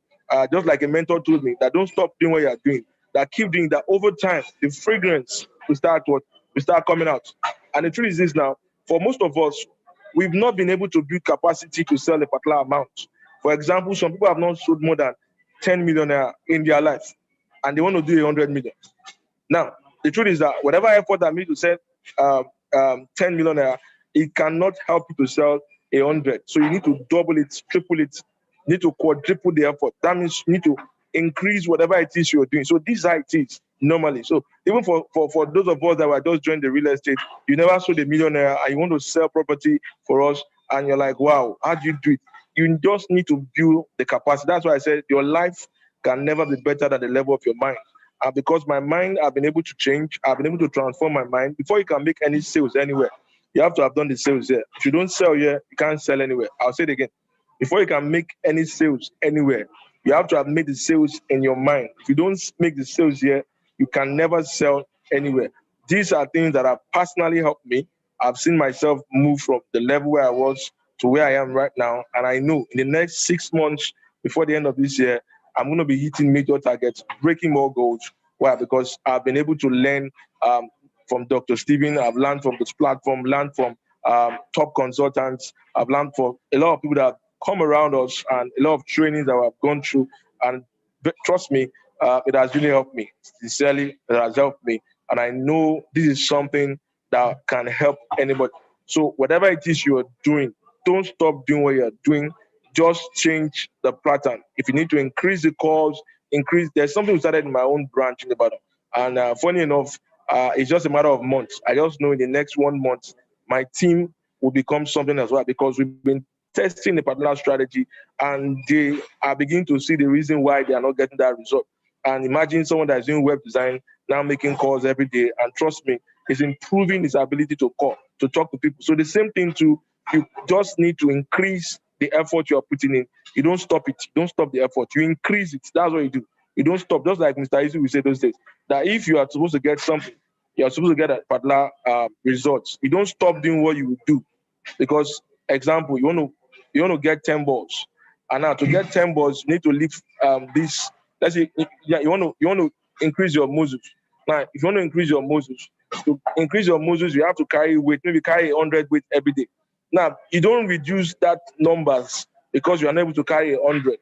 Just like a mentor told me, that don't stop doing what you're doing. That keep doing that. Over time, the fragrance will start coming out. And the truth is this now, for most of us, we've not been able to build capacity to sell a particular amount. For example, some people have not sold more than 10 million in their life, and they want to do 100 million. Now, the truth is that whatever effort I made to sell 10 million, it cannot help you to sell 100. So you need to double it, triple it, you need to quadruple the effort. That means you need to increase whatever it is you're doing. So this is how it is normally. So even for those of us that were just joined the real estate, you never sold a millionaire and you want to sell property for us, and you're like, wow, how do you do it? You just need to build the capacity. That's why I said your life can never be better than the level of your mind. And because my mind, I've been able to change, I've been able to transform my mind. Before you can make any sales anywhere, you have to have done the sales here. If you don't sell here, you can't sell anywhere. I'll say it again. Before you can make any sales anywhere, you have to have made the sales in your mind. If you don't make the sales here, you can never sell anywhere. These are things that have personally helped me. I've seen myself move from the level where I was to where I am right now. And I know in the next 6 months, before the end of this year, I'm going to be hitting major targets, breaking more goals. Why? Because I've been able to learn from Dr. Steven. I've learned from this platform, learned from top consultants. I've learned from a lot of people that have come around us and a lot of trainings that I've gone through. And trust me, it has really helped me. Sincerely, it has helped me. And I know this is something that can help anybody. So whatever it is you are doing, don't stop doing what you are doing. Just change the pattern. If you need to increase the calls, increase. There's something we started in my own branch in the bottom, and funny enough, it's just a matter of months. I just know in the next 1 month, my team will become something as well because we've been testing a particular strategy, and they are beginning to see the reason why they are not getting that result. And imagine someone that's doing web design now making calls every day, and trust me, is improving his ability to call, to talk to people. So the same thing too, you just need to increase the effort you are putting in. You don't stop it. You don't stop the effort. You increase it. That's what you do. You don't stop. Just like Mr. Isu will say those days, that if you are supposed to get something, you are supposed to get a particular results. You don't stop doing what you do. Because, example, you want to get 10 balls. And now to get 10 balls, you need to lift this. Let's say you want to increase your muscles. Now, if you want to increase your muscles, you have to carry weight, maybe carry 100 weight every day. Now, you don't reduce that numbers because you're unable to carry 100.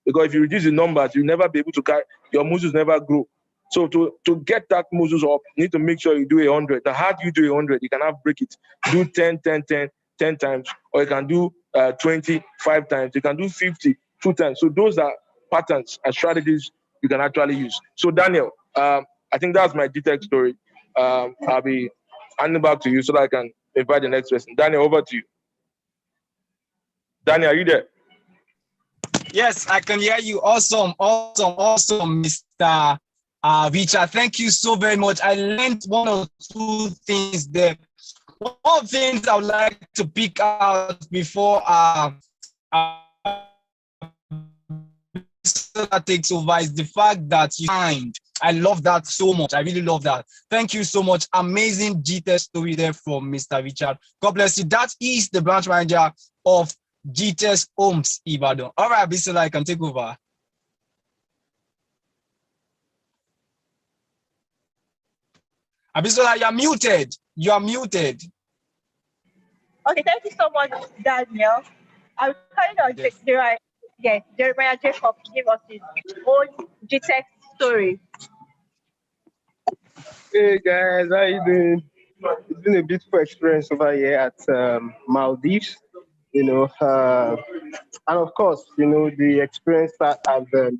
Because if you reduce the numbers, you'll never be able to carry, your muscles never grow. So to get that muscles up, you need to make sure you do 100. Now, how do you do 100? You cannot break it. Do 10, 10, 10, 10 times, or you can do 20, 5 times. You can do 50, 2 times. So those are patterns and strategies you can actually use. So Daniel, I think that's my GText story. I'll be handing back to you so that I can invite the next person. Daniel, over to you. Daniel, are you there?
Yes, I can hear you. Awesome, Mr. Richard. Thank you so very much. I learned one or two things there. One of the things I would like to pick out before that takes over is the fact that you find. I love that so much. I really love that. Thank you so much. Amazing GText story there from Mr. Richard. God bless you. That is the branch manager of GText Homes Ibadan. All right, Bisola, I can take over. Abisola, you are muted. You are muted.
Okay, thank you so much, Daniel. I'm kind of Jeremiah Jacob give us his own GText story.
Hey guys, how you doing? It's been a beautiful experience over here at Maldives, and of course, the experience that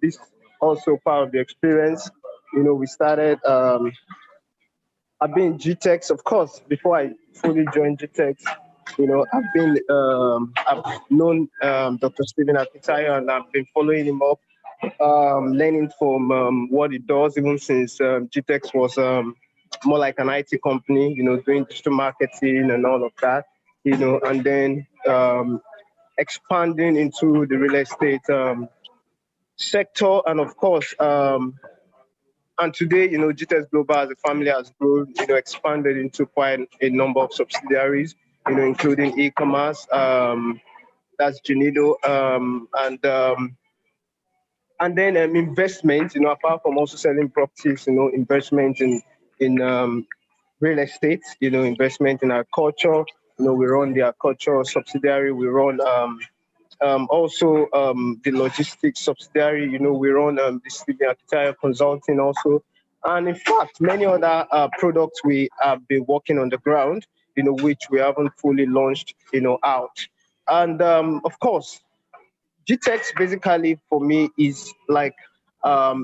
this also part of the experience. We started. I've been in GText, of course, before I fully joined GText. I've known Dr. Stephen Akitayo, and I've been following him up, learning from what he does, even since GText was more like an IT company, doing digital marketing and all of that, and then expanding into the real estate sector, and of course, and today, GText Global as a family has grown, expanded into quite a number of subsidiaries, including e-commerce, that's Genido, and then investment, apart from also selling properties, investment in real estate, investment in our culture. We run the culture subsidiary. We run also the logistics subsidiary. We run the Stephen Akitayo Consulting also. And in fact, many other products we have been working on the ground, which we haven't fully launched, out. And of course, GText basically for me is like a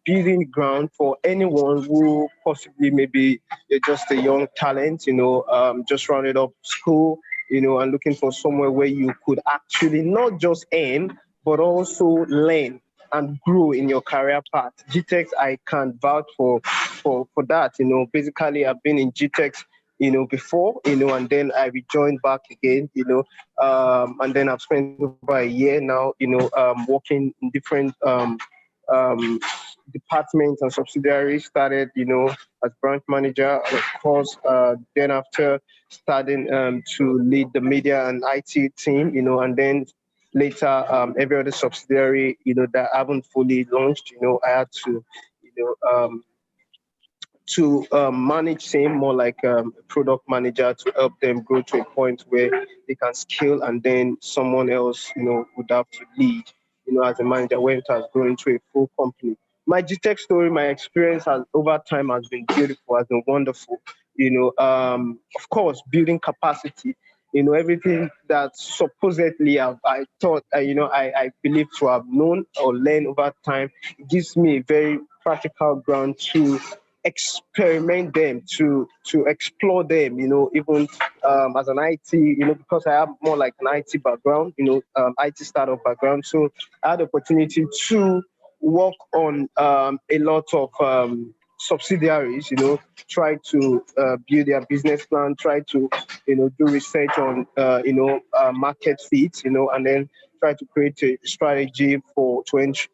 building ground for anyone who possibly maybe you're just a young talent, just rounded up school, and looking for somewhere where you could actually not just earn, but also learn and grow in your career path. GText, I can vouch for that. Basically, I've been in GText before, and then I rejoined back again, and then I've spent over a year now, working in different um, departments and subsidiaries. Started, as branch manager, and of course, then after starting to lead the media and IT team, and then later every other subsidiary, that I haven't fully launched, I had to, manage them more like a product manager to help them grow to a point where they can scale, and then someone else, would have to lead, as a manager when it has grown into a full company. My GTech story, my experience has over time has been beautiful, has been wonderful. of course, building capacity. Everything that supposedly I thought, I believe to have known or learned over time, it gives me a very practical ground to experiment them, to explore them, even as an IT, because I have more like an IT background, IT startup background. So I had the opportunity to work on a lot of subsidiaries, try to build their business plan, try to, do research on, market fit, and then try to create a strategy to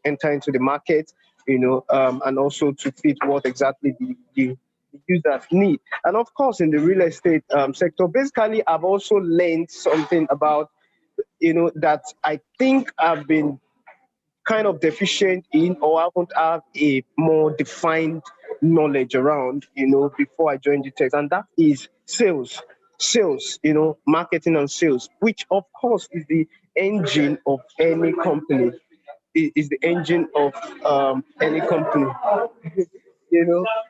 enter into the market, and also to fit what exactly the users need. And of course, in the real estate sector, basically, I've also learned something about, that I think I've been kind of deficient in, or I haven't have a more defined knowledge around, before I joined GText, and that is sales, marketing and sales, which of course is the engine of any company. Is the engine of any company.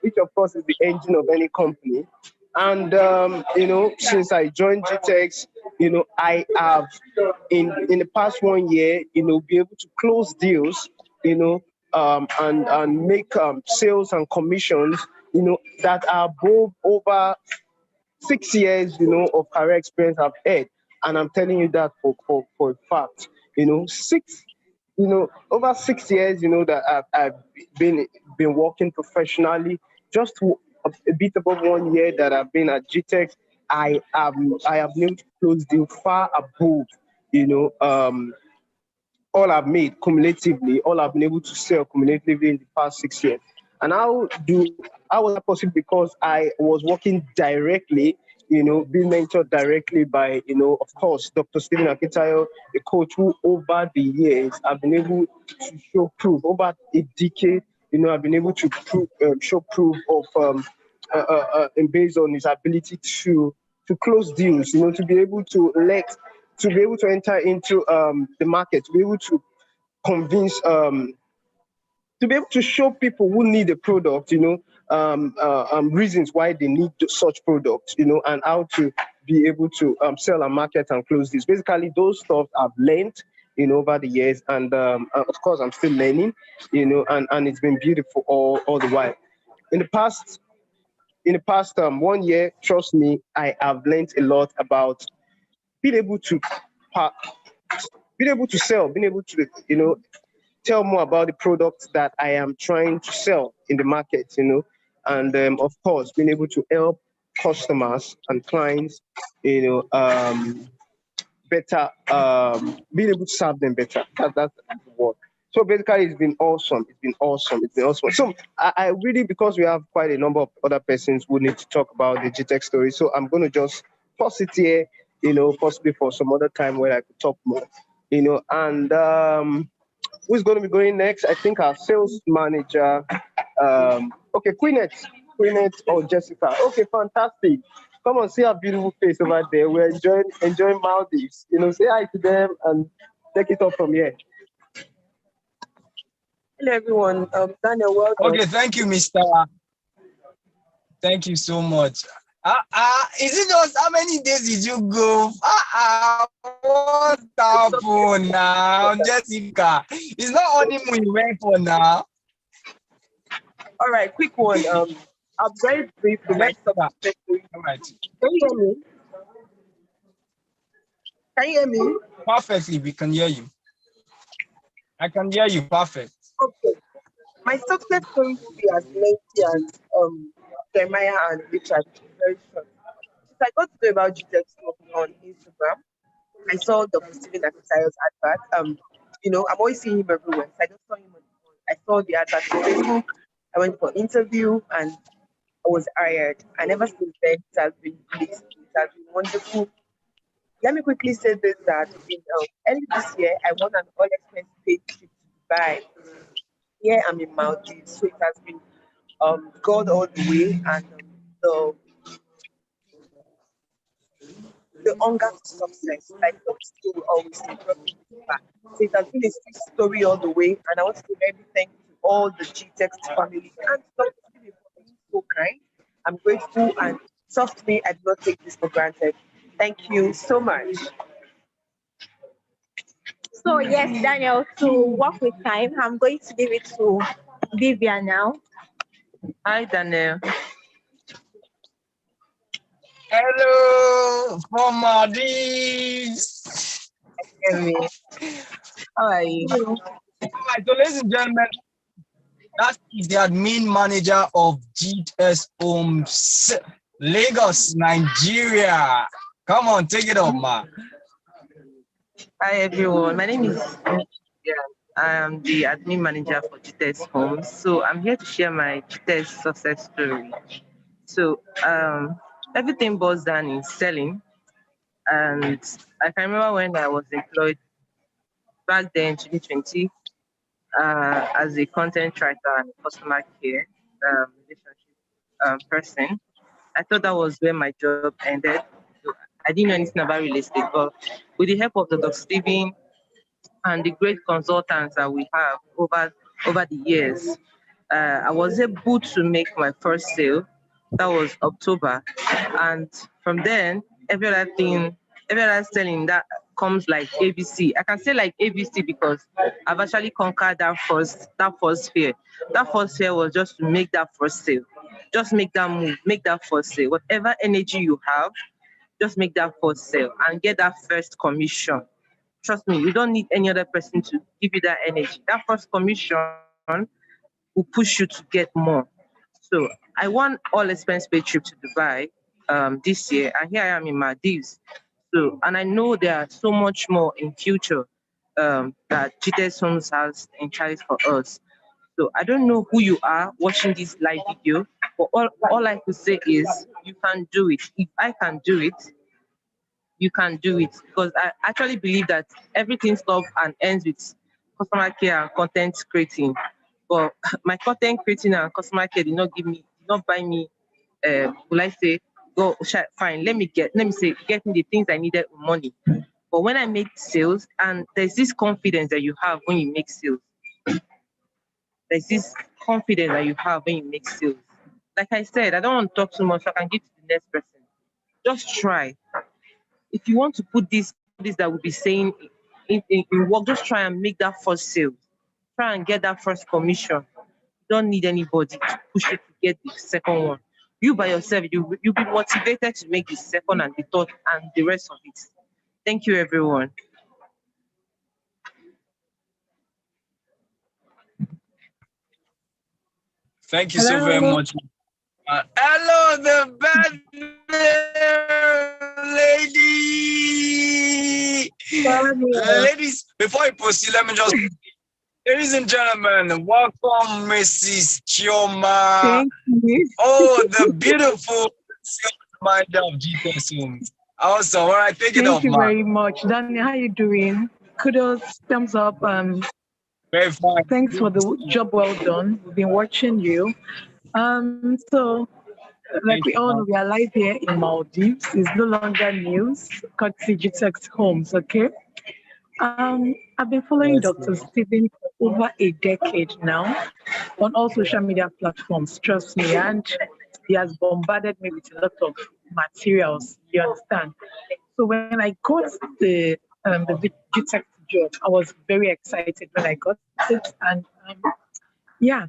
Which of course is the engine of any company. And since I joined GTex, I have in the past 1 year, be able to close deals, and make sales and commissions, that are above over 6 years, of career experience I've had. And I'm telling you that for a fact, over 6 years, that I've been working professionally. Just a bit above 1 year that I've been at GTEX, I have been able to close deal far above, you know, um, all I've made cumulatively, all I've been able to sell cumulatively in the past 6 years. And how was that possible? Because I was working directly, being mentored directly by, of course, Dr. Stephen Akitayo, a coach who over the years I've been able to show proof, over a decade, I've been able to show proof of, and based on his ability to close deals, to be able to enter into the market, to be able to convince, to be able to show people who need a product, reasons why they need such products, and how to be able to sell and market and close this. Basically, those stuff I've learned, over the years, and of course I'm still learning, and it's been beautiful all the while. In the past, 1 year, trust me, I have learned a lot about being able to pa- being able to sell, being able to, tell more about the products that I am trying to sell in the market, and of course, being able to help customers and clients, better, being able to serve them better. That's the word. So basically, it's been awesome. It's been awesome. It's been awesome. So I really, because we have quite a number of other persons who need to talk about the GTech story, so I'm going to just pause it here, possibly for some other time where I could talk more, and who's going to be going next? I think our sales manager. Okay, Queenette or Jessica. Okay, fantastic. Come on, see our beautiful face over there. We're enjoying Maldives. Say hi to them and take it up from here.
Hello, everyone. Daniel, well done.
Okay, thank you, Mr. Thank you so much. Is it just how many days did you go? What happened now, Jessica? It's not honeymoon you went for now.
All right, quick one. I'm very brief with my subject.
All right.
Can you hear me? Can you hear me?
Perfectly, we can hear you. I can hear you perfect.
Okay. My success story will be as lengthy as Jeremiah and Richard. Very short. Since I got to know about GText on Instagram, I saw Dr. Stephen Akitayo's advert. I'm always seeing him everywhere. So I just saw him I saw the advert on Facebook. I went for interview and I was hired. And ever since then, it has been blissful. It has been wonderful. Let me quickly say this, that in early this year, I won an all-expense paid trip to Dubai. Here I'm in Maldives, so it has been God all the way, and the the hunger for success, like Dr. Skill will always say, brought me this far. So it has been a sweet story all the way, and I want to give every thank you to all the GText family and Dr. Skill for being so kind. I'm grateful, and Trust me, I do not take this for granted. Thank you so much.
So yes, Daniel, to work with time, I'm going to give it to Vivian now.
Hi, Daniel.
Hello, from Maldives.
Hey, how are you?
All right, so ladies and gentlemen, that is the admin manager of GText Homes, Lagos, Nigeria. Come on, take it up, man.
Hi, everyone. My name is Nigeria. I am the admin manager for GText Homes. So I'm here to share my GText success story. So everything boils down in selling. And I can remember when I was employed back then, 2020, as a content writer and customer care relationship person. I thought that was where my job ended. So I didn't know anything about real estate, but with the help of Dr. Steven and the great consultants that we have over the years, I was able to make my first sale. That was October, and from then, every other selling that comes like ABC. I can say like ABC because I've actually conquered that first fear. That first fear was just to make that first sale, just make that move, make that first sale. Whatever energy you have, just make that first sale and get that first commission. Trust me, you don't need any other person to give you that energy. That first commission will push you to get more. So I won all expense paid trip to Dubai this year, and here I am in Maldives. So, and I know there are so much more in future that GTS Homes has in charge for us. So I don't know who you are watching this live video, but all I could say is you can do it. If I can do it, you can do it, because I actually believe that everything stops and ends with customer care and content creating. But my content creating and customer care did not buy me. Will I say, fine? Let me say, get me the things I needed with money. But when I make sales, and there's this confidence that you have when you make sales. There's this confidence that you have when you make sales. Like I said, I don't want to talk too much, so I can give to the next person. Just try. If you want to put all this that we'll be saying in work, just try and make that first sale. Try and get that first commission. You don't need anybody to push you to get the second one. You by yourself, you'll be motivated to make the second and the third and the rest of it. Thank you, everyone.
Thank you so very
Hello.
much. Hello, the bad lady. Ladies, before you proceed, let me just, ladies and gentlemen, welcome Mrs. Chioma.
Thank you.
Oh, the beautiful mind of Jesus. Awesome. All right, take it
Thank
off,
you
man.
very much. Daniel, how you doing? Kudos, thumbs up.
Very fine.
Thanks for the job well done. We've been watching you. So like we all know, we are live here in Maldives. It's no longer news. Courtesy GText Homes, okay? I've been following Dr. Stephen for over a decade now on all social media platforms, trust me, and he has bombarded me with a lot of materials, you understand? So when I got the GText job, I was very excited when I got it, and yeah,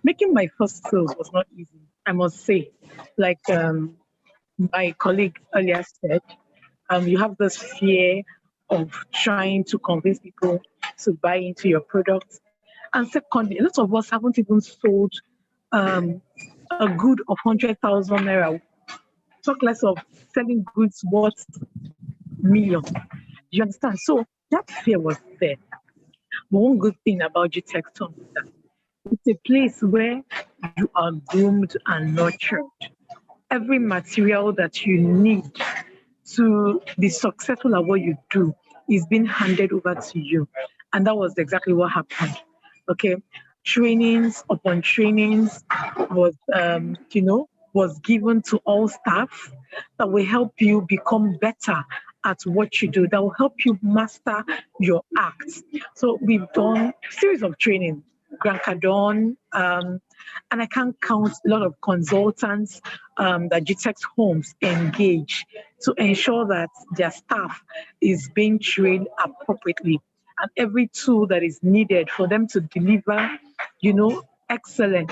making my first sales was not easy, I must say. Like my colleague earlier said, you have this fear of trying to convince people to buy into your products. And secondly, a lot of us haven't even sold um, a good of 100,000 naira. Talk less of selling goods worth millions. You understand? So that fear was there. But one good thing about GText is that it's a place where you are groomed and nurtured. Every material that you need to be successful at what you do is being handed over to you. And that was exactly what happened. Okay. Trainings upon trainings was was given to all staff that will help you become better at what you do, that will help you master your act. So we've done a series of training. Grant Cardone, and I can't count a lot of consultants that GText Homes engage to ensure that their staff is being trained appropriately and every tool that is needed for them to deliver, excellent,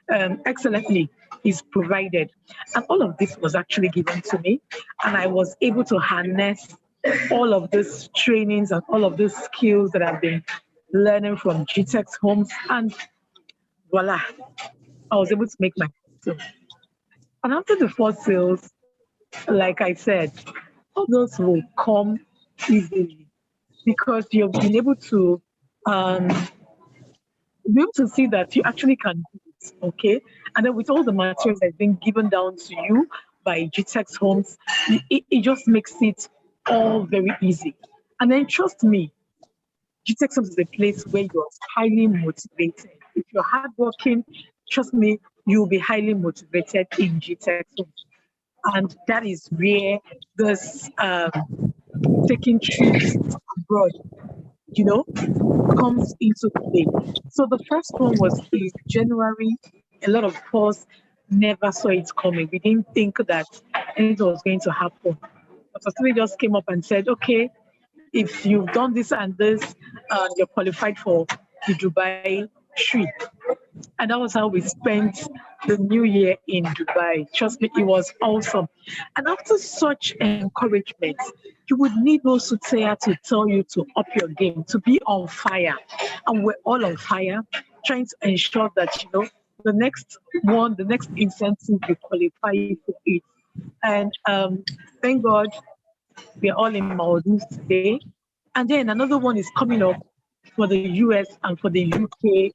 excellently is provided. And all of this was actually given to me, and I was able to harness all of these trainings and all of these skills that I've been learning from GText Homes, and voila, I was able to make my sale. And after the first sales, like I said, others will come easily because you've been able to um, be able to see that you actually can do it, okay? And then with all the materials that's been given down to you by GText Homes, it just makes it all very easy. And then trust me, GText Homes is a place where you're highly motivated. If you're hardworking, trust me, you'll be highly motivated in GText Homes. And that is where this taking trips abroad, you know, comes into play. So the first one was in January. A lot of us never saw it coming. We didn't think that anything was going to happen. But somebody just came up and said, okay, if you've done this and this, you're qualified for the Dubai trip. And that was how we spent the new year in Dubai. Trust me, it was awesome. And after such encouragement, you would need those soothsayer to tell you to up your game, to be on fire. And we're all on fire, trying to ensure that, the next one, the next incentive, you qualify for it. And thank God we're all in Maldives today. And then another one is coming up for the US and for the UK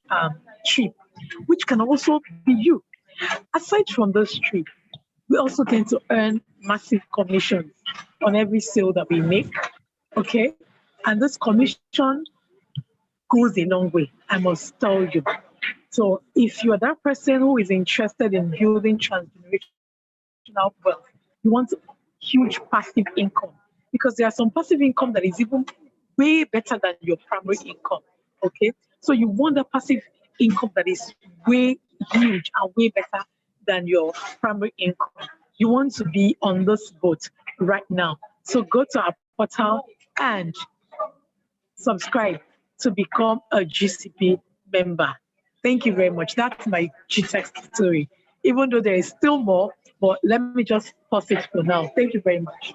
trip, which can also be you. Aside from this trip, we also tend to earn massive commissions on every sale that we make. Okay. And this commission goes a long way, I must tell you. So if you're that person who is interested in building transgenerational wealth, you want huge passive income, because there are some passive income that is even way better than your primary income. Okay. So you want a passive income that is way huge and way better than your primary income. You want to be on this boat right now. So go to our portal and subscribe to become a GCP member. Thank you very much. That's my GText story. Even though there is still more, but let me just pause it for now. Thank you very much.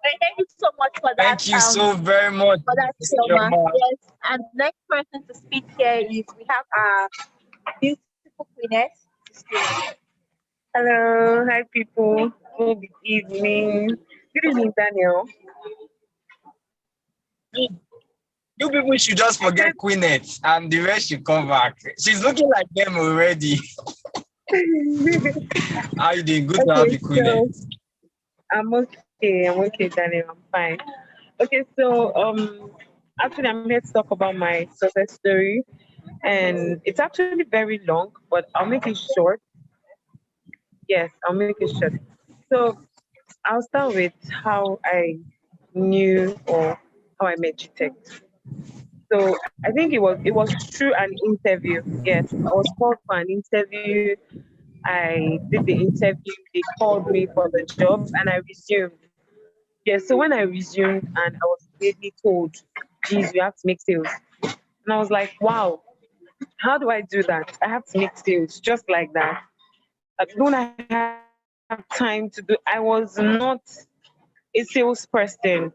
Thank you so much for that.
Thank you so very much.
For that, Selma. Yes. And the next person to speak here is we have our beautiful queeness.
Hello, hi people. Good evening. Good evening, Daniel.
You people should just forget Queenette and the rest should come back. She's looking like them already. How you doing? Good to have you, Queenette.
So, I'm okay, Daniel. I'm fine. Okay, so actually I'm here to talk about my success story, and it's actually very long, but I'll make it short. Yes, I'll make it short. So I'll start with how I knew or how I met GText. So I think it was through an interview. Yes, I was called for an interview. I did the interview. They called me for the job, and I resumed. Yes, so when I resumed, and I was immediately told, "Geez, you have to make sales," and I was like, "Wow, how do I do that? I have to make sales just like that. Don't I have time to do? I was not a salesperson.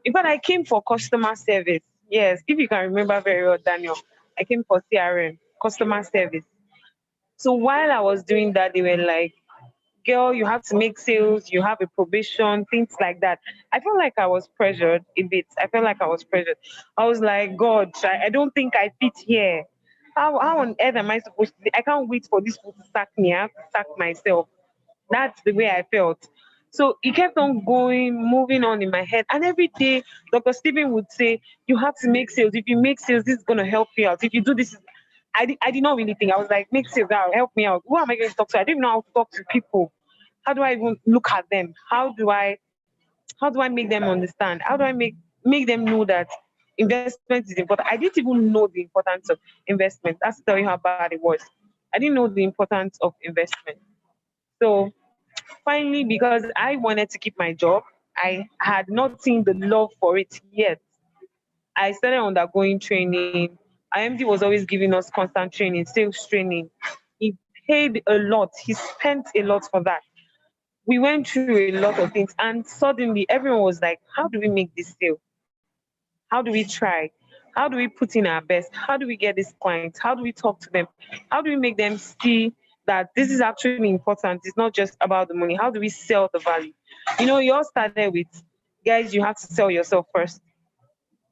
In fact, I came for customer service. Yes, if you can remember very well, Daniel, I came for CRM, customer service. So while I was doing that, they were like, girl, you have to make sales, you have a probation, things like that. I felt like I was pressured a bit. I felt like I was pressured. I was like, God, I don't think I fit here. How on earth am I supposed to? I can't wait for this people to sack me. I have to sack myself. That's the way I felt. So it kept on going, moving on in my head. And every day, Dr. Stephen would say, you have to make sales. If you make sales, this is going to help you out. If you do this, I did not really think. I was like, make sales out, help me out. Who am I going to talk to? I didn't even know how to talk to people. How do I even look at them? How do I make them understand? How do I make them know that investment is important. I didn't even know the importance of investment. That's to tell you how bad it was. I didn't know the importance of investment. So finally, because I wanted to keep my job, I had not seen the love for it yet. I started undergoing training. IMD was always giving us constant training, sales training. He paid a lot. He spent a lot for that. We went through a lot of things, and suddenly everyone was like, "How do we make this sale? How do we try? How do we put in our best? How do we get these clients? How do we talk to them? How do we make them see that this is actually important? It's not just about the money. How do we sell the value? You all started with, guys, you have to sell yourself first.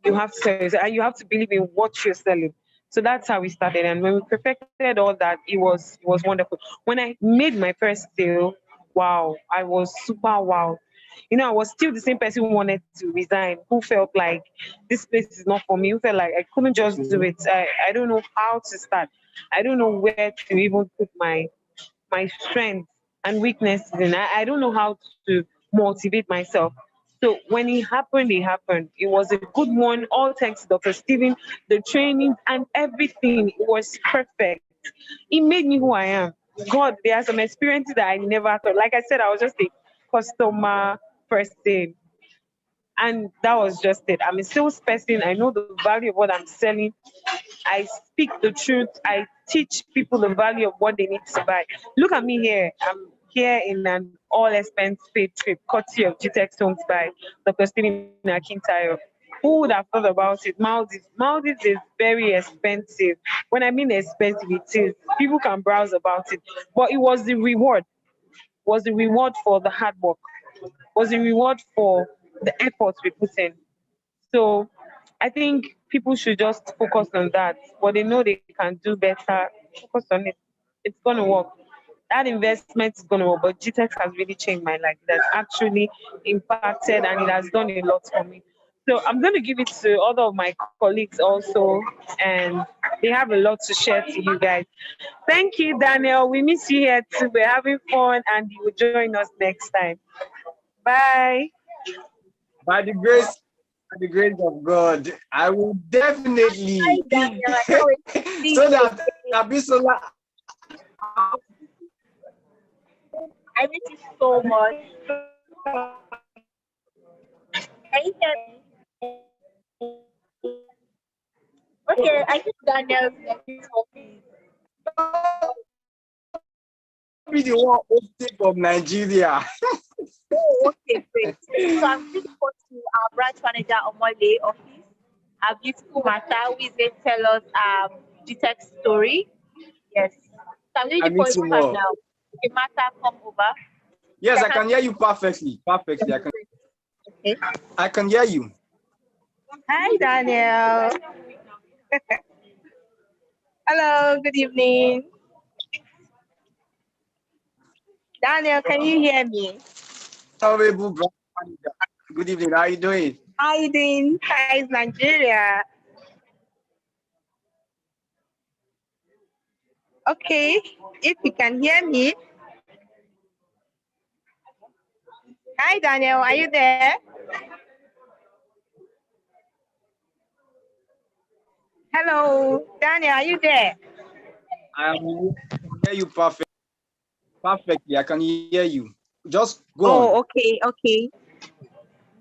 You have to sell yourself, and you have to believe in what you're selling. So that's how we started. And when we perfected all that, it was wonderful. When I made my first sale, wow, I was super wow. I was still the same person who wanted to resign, who felt like this place is not for me, who felt like I couldn't just do it. I don't know how to start. I don't know where to even put my strengths and weaknesses in. I don't know how to motivate myself. So when it happened, it happened. It was a good one. All thanks to Dr. Steven, the training and everything. It was perfect. It made me who I am. God, there are some experiences that I never thought. Like I said, I was just a customer person. And that was just it. I'm a sales person. I know the value of what I'm selling. I speak the truth. I teach people the value of what they need to buy. Look at me here. I'm here in an all expense paid trip, courtesy of GText Homes by Dr. Stephen Akintayo. Who would have thought about it? Maldives. Maldives is very expensive. When I mean expensive, it is. People can browse about it. But it was the reward. Was the reward for the hard work. Was the reward for the effort we put in. So I think people should just focus on that. But they know they can do better. Focus on it. It's gonna work. That investment is gonna work. But GTEx has really changed my life. It has actually impacted and it has done a lot for me. So I'm gonna give it to other of my colleagues also, and they have a lot to share to you guys. Thank you, Daniel. We miss you here too. We're having fun, and you will join us next time. Bye.
By the grace, by the grace of God, I will
Hi,
definitely
Daniel. I can't wait to see
so
you
that
again.
Abisola.
I miss you so much. Can you hear me? Okay, I think Daniel's network is.
Be the one hosting from Nigeria.
Oh, okay, great. So I'm going to go to our branch manager on Monday office, our beautiful Martha, who is going to tell us GTEX story. Yes. So I'm going
I
to call
miss
you
you
back
more.
now. Okay, Martha, come over.
Yes,
Yeah,
I can hear you perfectly. Perfectly.
okay.
I can hear you.
Hi, Daniel. Hello, good evening. Daniel, can you hear me?
Honorable Branch Manager. Good evening. How are you doing?
How you doing? How is Nigeria? Okay, if you can hear me. Hi, Daniel, are you there? Hello, Daniel, are you there?
I can hear you perfectly. I can hear you. Just go on.
Oh, okay, okay.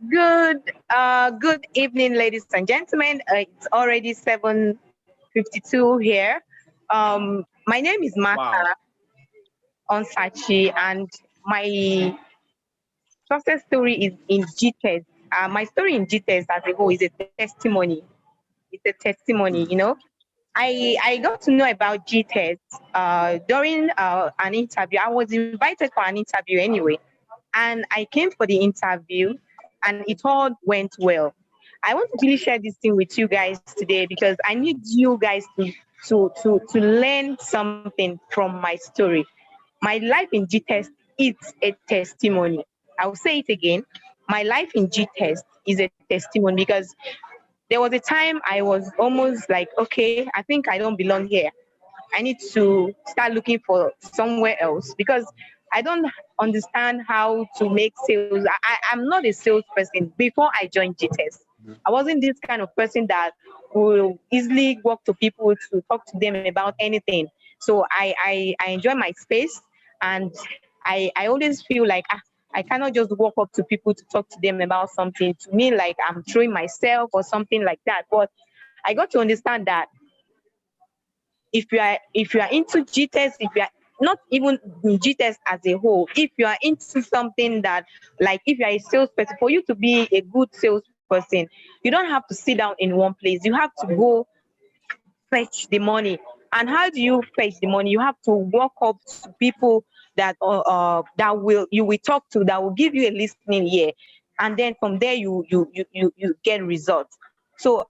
Good evening, ladies and gentlemen. It's already 7:52 here. My name is
Wow.
Martha Onsachi, and my success story is in GTES. My story in GTES as a whole is a testimony. It's a testimony,
Hmm.
you know. I got to know about GTES during an interview. I was invited for an interview anyway, and I came for the interview, and it all went well. I want to really share this thing with you guys today because I need you guys to learn something from my story. My life in GTES is a testimony. I'll say it again. My life in GTES is a testimony because there was a time I was almost like, okay, I think I don't belong here. I need to start looking for somewhere else because I don't understand how to make sales. I'm not a salesperson before I joined GTES. I wasn't this kind of person that will easily walk to people to talk to them about anything. So I enjoy my space, and I always feel like I cannot just walk up to people to talk to them about something. To me, like I'm throwing myself or something like that. But I got to understand that if you are into GTS, if you are not even in GTS as a whole, if you are into something that, like if you are a salesperson, for you to be a good salesperson, you don't have to sit down in one place. You have to go fetch the money. And how do you fetch the money? You have to walk up to people that will you will talk to, that will give you a listening ear, and then from there you get results. So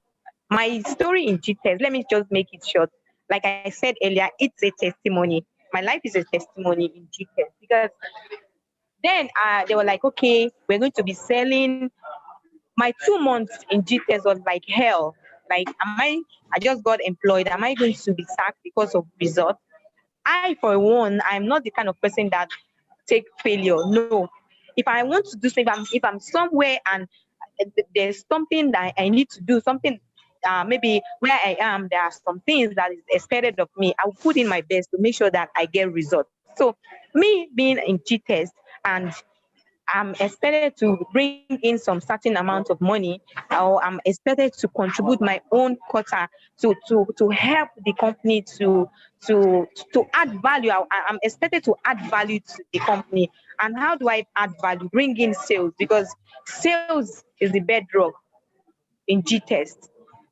my story in GTEX, let me just make it short. Like I said earlier, it's a testimony. My life is a testimony in GTEX, because then they were like, okay, we're going to be selling. My 2 months in GTEX was like hell. Like, I just got employed. Am I going to be sacked because of results? I, for one, I'm not the kind of person that take failure. No. If I want to do something, if I'm somewhere and there's something that I need to do, something maybe where I am, there are some things that is expected of me. I will put in my best to make sure that I get results. So me being in GTEST, and I'm expected to bring in some certain amount of money, or I'm expected to contribute my own quota to help the company to add value. I'm expected to add value to the company. And how do I add value? Bring in sales, because sales is the bedrock in GTest.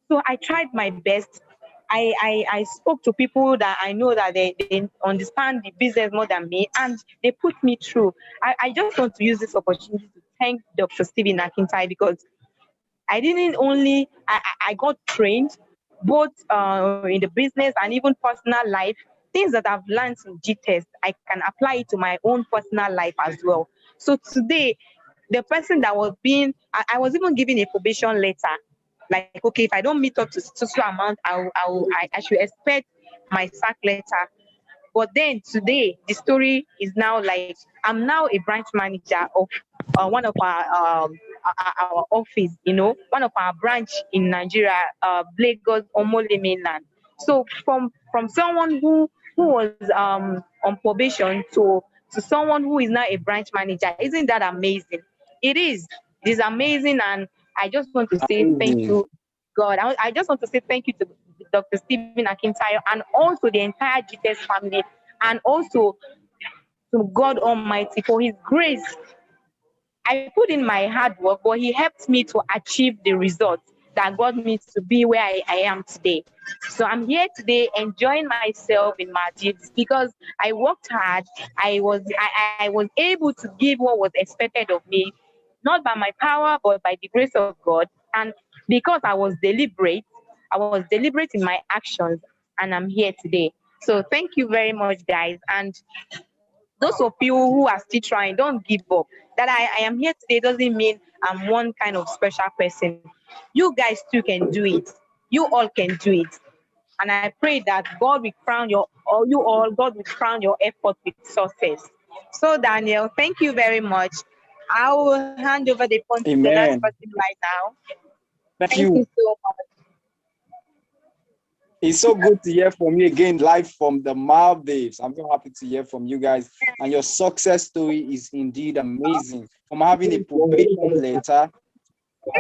So I tried my best. I spoke to people that I know that they understand the business more than me, and they put me through. I just want to use this opportunity to thank Dr. Stephen Akintai, because I didn't only I got trained both in the business and even personal life. Things that I've learned in GTest, I can apply it to my own personal life as well. So today, the person that was being, I was even given a probation letter. Like, okay, if I don't meet up to social amount, I should expect my sack letter. But then today, the story is now like I'm now a branch manager of one of our office, one of our branch in Nigeria, Lagos, Omole mainland. So from someone who was on probation to someone who is now a branch manager, isn't that amazing? It is. It is amazing, and I just want to say thank
Amazing.
you, God. I just want to say thank you to Dr. Stephen Akintayo, and also the entire GTS family, and also to God Almighty for His grace. I put in my hard work, but He helped me to achieve the results that got me to be where I am today. So I'm here today enjoying myself in Maldives because I worked hard. I was able to give what was expected of me, not by my power, but by the grace of God. And because I was deliberate in my actions, and I'm here today. So thank you very much, guys. And those of you who are still trying, don't give up. That I am here today doesn't mean I'm one kind of special person. You guys too can do it. You all can do it. And I pray that God will crown God will crown your effort with success. So Daniel, thank you very much. I will hand over the phone to the next
Amen.
person right now.
Thank
Thank you
you.
so much.
It's so good to hear from you again, live from the Maldives. I'm so happy to hear from you guys. And your success story is indeed amazing. From having a probation letter,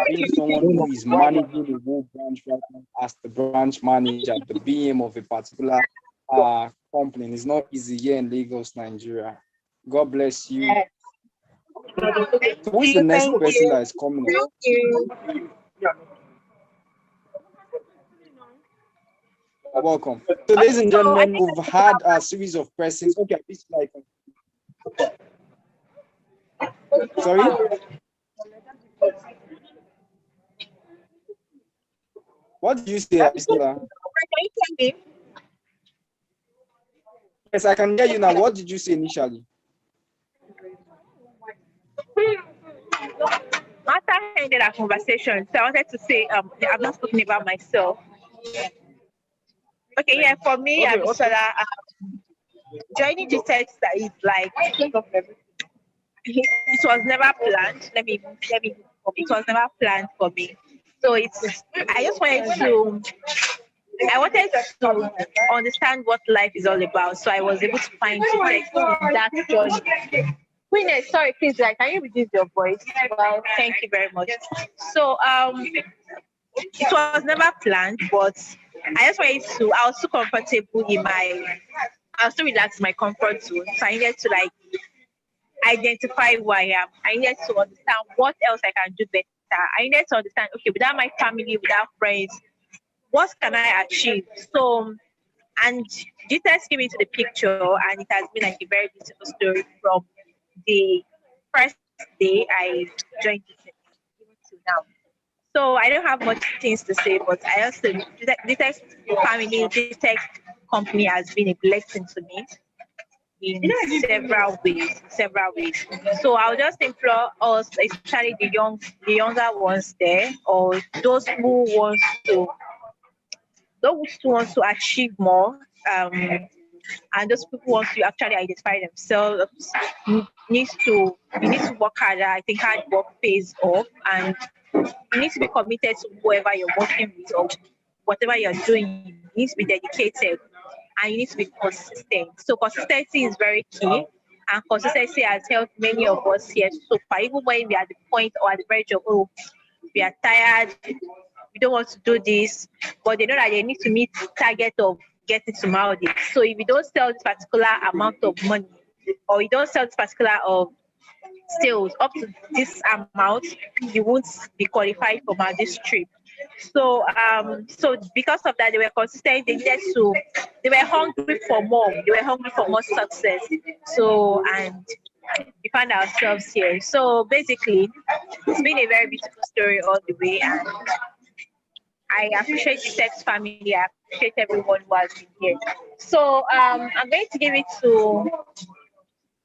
being someone who is managing a whole branch right now as the branch manager, the BM of a particular company. It's not easy here in Lagos, Nigeria. God bless you. So who is the next
Thank
person
you.
that is coming up?
Thank you.
You're welcome. So, ladies and
So I
gentlemen,
think
we've had a series of persons. Okay, it's like, sorry? What did you say, Abisala?
can you tell me?
Yes, I can hear you now. What did you say initially?
After ended our conversation, so I wanted to say, I'm not talking about myself. Okay, yeah, for me,
Okay,
Abisola, joining the text that is like it was never planned. Let me. It was never planned for me. So I just wanted to understand what life is all about. So I was able to find text in that journey. Queen, sorry, please, like, can you reduce your voice? Well, thank you very much. So it was never planned, but I was too comfortable I was too relaxed in my comfort zone. So I needed to like identify who I am. I needed to understand what else I can do better. I needed to understand, okay, without my family, without friends, what can I achieve? So, and GText came into the picture, and it has been like a very beautiful story from the first day I joined GText even to now. So I don't have much things to say, but I also GText family, GText company has been a blessing to me in several ways, So I'll just implore us, especially the younger ones there, or those who wants to achieve more, and those people who want to actually identify themselves, needs to you need to work harder. I think hard work pays off, and you need to be committed to whoever you're working with or whatever you're doing. You need to be dedicated and you need to be consistent. So consistency is very key. And consistency has helped many of us here so far, even when we are at the point or at the verge of, oh, we are tired, we don't want to do this, but they know that they need to meet the target of getting to Maldives. So if you don't sell this particular amount of money, or you don't sell this particular of sales up to this amount, you won't be qualified for this trip. So because of that, they were consistent. They were hungry for more. They were hungry for more success. So, and we found ourselves here. So basically, it's been a very beautiful story all the way, and I appreciate the Text family. I appreciate everyone who has been here. So I'm going to give it to.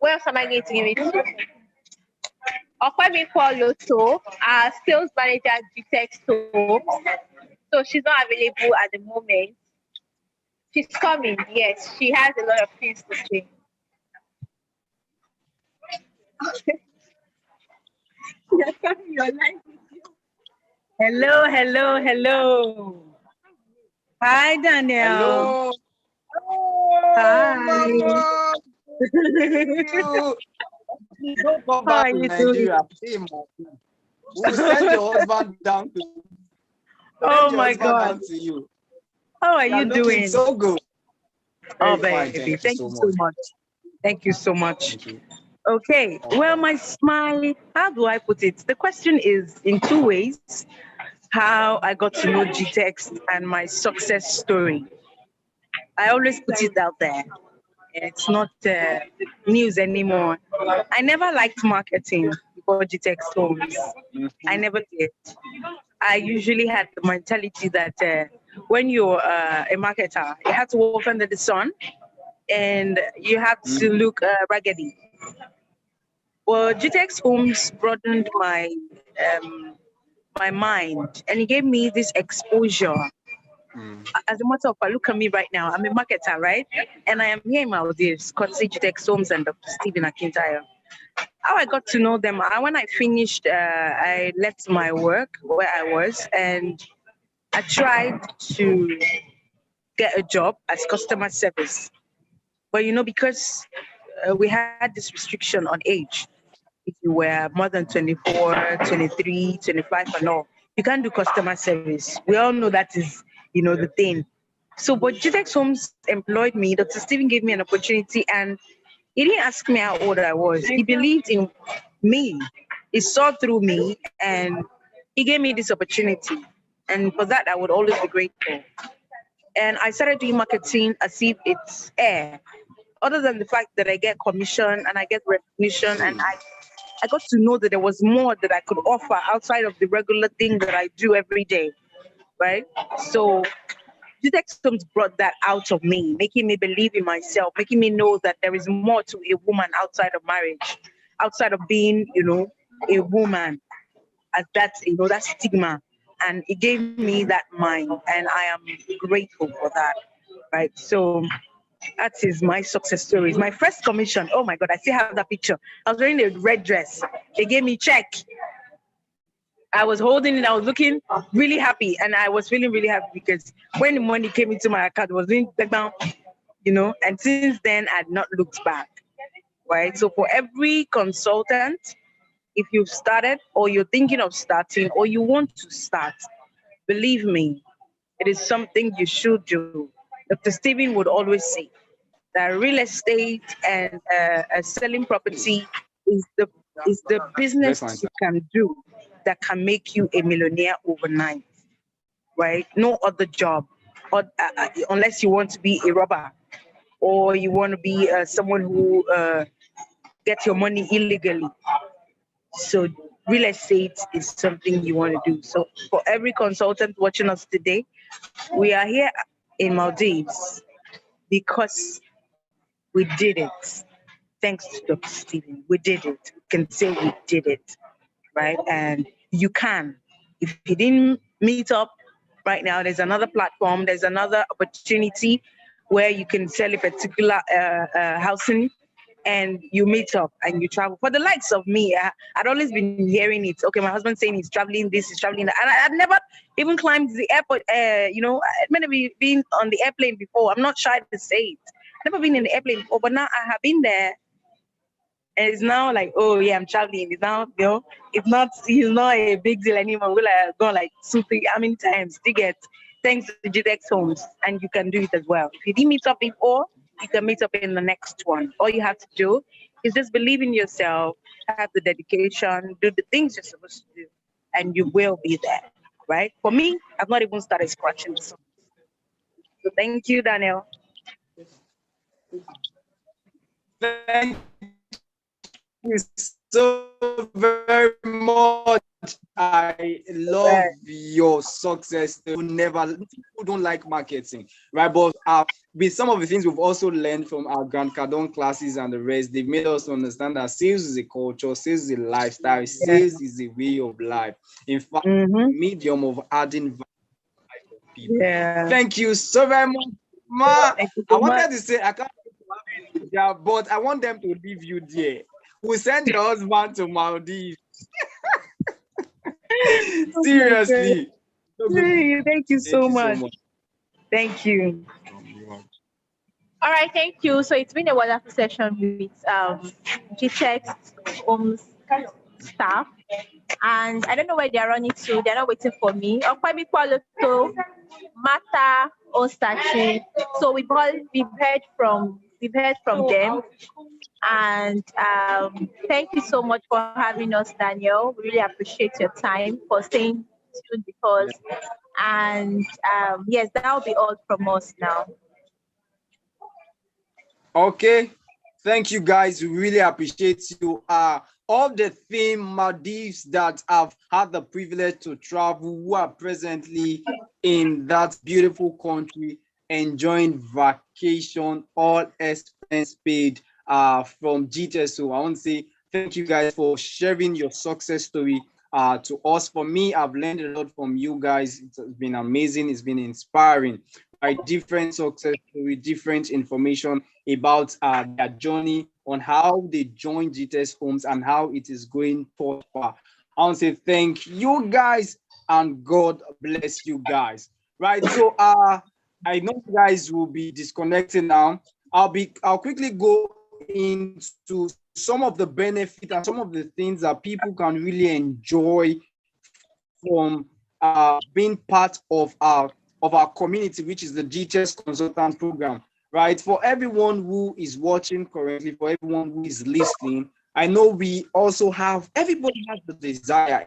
Where else am I going to give it to? Okwemi Loto, our sales manager at GText Homes. So she's not available at the moment. She's coming, yes. She has a lot of things to say. You're coming, your life with you.
Hello. Hi, Daniel.
Hello.
Hi.
Don't come back to Nigeria. We'll send your husband down to you.
Oh my God.
Down to you.
How are you doing?
So good.
Oh, baby. Thank you so much. Thank you so much. Okay. Well, my how do I put it? The question is in two ways: how I got to know GText and my success story. I always put it out there. It's not news anymore. I never liked marketing before GText Homes. I never did. I usually had the mentality that when you're a marketer, you have to work under the sun and you have to look raggedy. Well, GText Homes broadened my mind and it gave me this exposure. As a matter of fact, look at me right now. I'm a marketer, right? And I am here in Maldives, courtesy GText Homes and Dr. Stephen Akintayo. How I got to know them, when I finished, I left my work where I was and I tried to get a job as customer service. But, because we had this restriction on age, if you were more than 24, 23, 25 and all, you can't do customer service. We all know that is, the thing. So, but GText Homes employed me. Dr. Stephen gave me an opportunity and he didn't ask me how old I was. He believed in me. He saw through me and he gave me this opportunity. And for that, I would always be grateful. And I started doing marketing as if it's air. Other than the fact that I get commission and I get recognition and I got to know that there was more that I could offer outside of the regular thing that I do every day, right? So GText Homes brought that out of me, making me believe in myself, making me know that there is more to a woman outside of marriage, outside of being, a woman, as that, that stigma. And it gave me that mind, and I am grateful for that, right? So that is my success stories. My first commission, oh my God, I still have that picture. I was wearing a red dress. They gave me check. I was holding it. I was looking really happy, and I was feeling really happy because when the money came into my account, it was doing down, And since then, I'd not looked back. Right. So for every consultant, if you've started or you're thinking of starting or you want to start, believe me, it is something you should do. Dr. Stephen would always say that real estate and selling property is the business you can do that can make you a millionaire overnight, right? No other job, or, unless you want to be a robber or you want to be someone who gets your money illegally. So real estate is something you want to do. So for every consultant watching us today, we are here in Maldives because we did it. Thanks to Dr. Stephen, we did it. We can say we did it, right? And you can. If you didn't meet up right now, there's another platform, there's another opportunity where you can sell a particular housing and you meet up and you travel. For the likes of me, I'd always been hearing it. Okay, my husband saying he's traveling this, he's traveling that. And I'd never even climbed the airport. I'd never been on the airplane before. I'm not shy to say it. I've never been in the airplane before, but now I have been there. And it's now like, oh yeah, I'm traveling. It's now, it's not a big deal anymore. We'll go like 2-3 how many times to get thanks to GText Homes, and you can do it as well. If you didn't meet up before, you can meet up in the next one. All you have to do is just believe in yourself, have the dedication, do the things you're supposed to do, and you will be there, right? For me, I've not even started scratching the surface. So thank you, Daniel.
Thank you so very much. I love your success. People don't like marketing, right? But with some of the things we've also learned from our Grant Cardone classes and the rest, they've made us understand that sales is a culture, sales is a lifestyle, sales is a way of life. In fact, medium of adding value to people.
Yeah.
Thank you so very much, Ma.
Thank you so
I wanted
much.
to say I can't, yeah, but I want them to leave you there. We'll send your husband to Maldives. Seriously.
Thank you so much. Thank you.
All right, thank you. So it's been a wonderful session with GText Homes staff. And I don't know where they're running to. They're not waiting for me. Okwabi Kwaloto, Mata, Ostachi. So we've heard from them. And thank you so much for having us, Daniel. We really appreciate your time for staying tuned with us. And yes, that'll be all from us now.
Okay. Thank you, guys. We really appreciate you. All the theme Maldives that have had the privilege to travel, who are presently in that beautiful country, enjoying vacation, all expense paid from GText. So I want to say thank you guys for sharing your success story to us. For me, I've learned a lot from you guys. It's been amazing. It's been inspiring. By different success story, different information about their journey on how they joined GText Homes and how it is going forward. I want to say thank you guys and God bless you guys. Right. So I know you guys will be disconnecting now. I'll quickly go into some of the benefits and some of the things that people can really enjoy from being part of our community, which is the GText Consultant Program, right? For everyone who is watching currently, for everyone who is listening, I know we also have, everybody has the desire,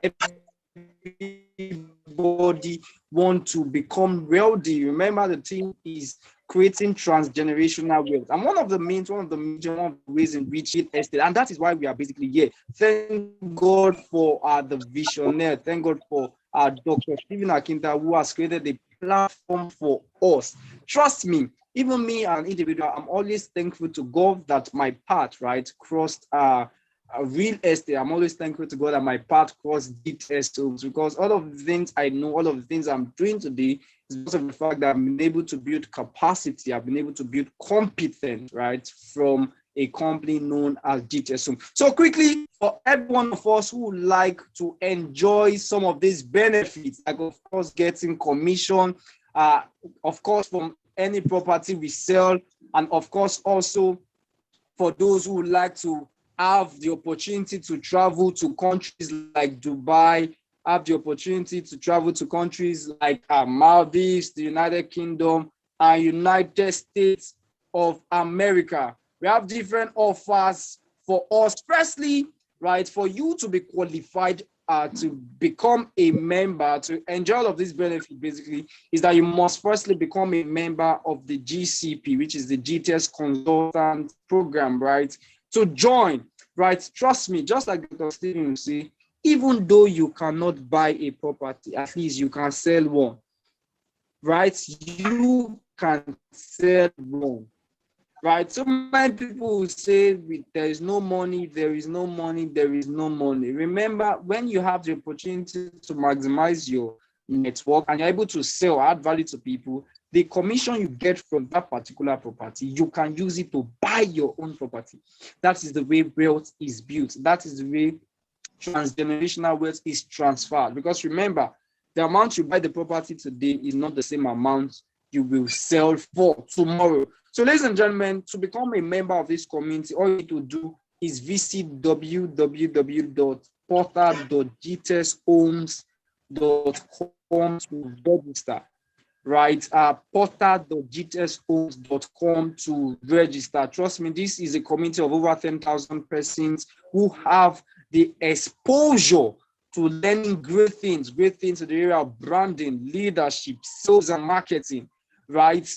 everybody want to become wealthy. Remember, the team is creating transgenerational wealth. And one of the ways in which it estate, and that is why we are basically here. Thank God for the visionary. Thank God for Dr. Stephen Akinta, who has created a platform for us. Trust me, even me, an individual, I'm always thankful to God that my path, right, crossed real estate. I'm always thankful to God that my path crossed GText, because all of the things I know, all of the things I'm doing today is because of the fact that I've been able to build capacity, I've been able to build competence, right, from a company known as GText. So quickly, for every one of us who would like to enjoy some of these benefits, like of course getting commission, of course from any property we sell, and of course also for those who would like to have the opportunity to travel to countries like Dubai, have the opportunity to travel to countries like Maldives, the United Kingdom, and United States of America. We have different offers for us. Firstly, right, for you to be qualified to become a member, to enjoy all of this benefit, basically, is that you must firstly become a member of the GCP, which is the GText Consultant Program, right? To join, right? Trust me, just like Dr. Stephen will say, even though you cannot buy a property, at least you can sell one, right? You can sell one, right? So many people will say there is no money, there is no money, there is no money. Remember, when you have the opportunity to maximize your network and you're able to sell, add value to people, the commission you get from that particular property, you can use it to buy your own property. That is the way wealth is built. That is the way transgenerational wealth is transferred. Because remember, the amount you buy the property today is not the same amount you will sell for tomorrow. So, ladies and gentlemen, to become a member of this community, all you need to do is visit www.portal.gtexthomes.com to register. Right, portal.gtexthomes.com to register. Trust me, this is a community of over 10,000 persons who have the exposure to learning great things in the area of branding, leadership, sales, and marketing, right?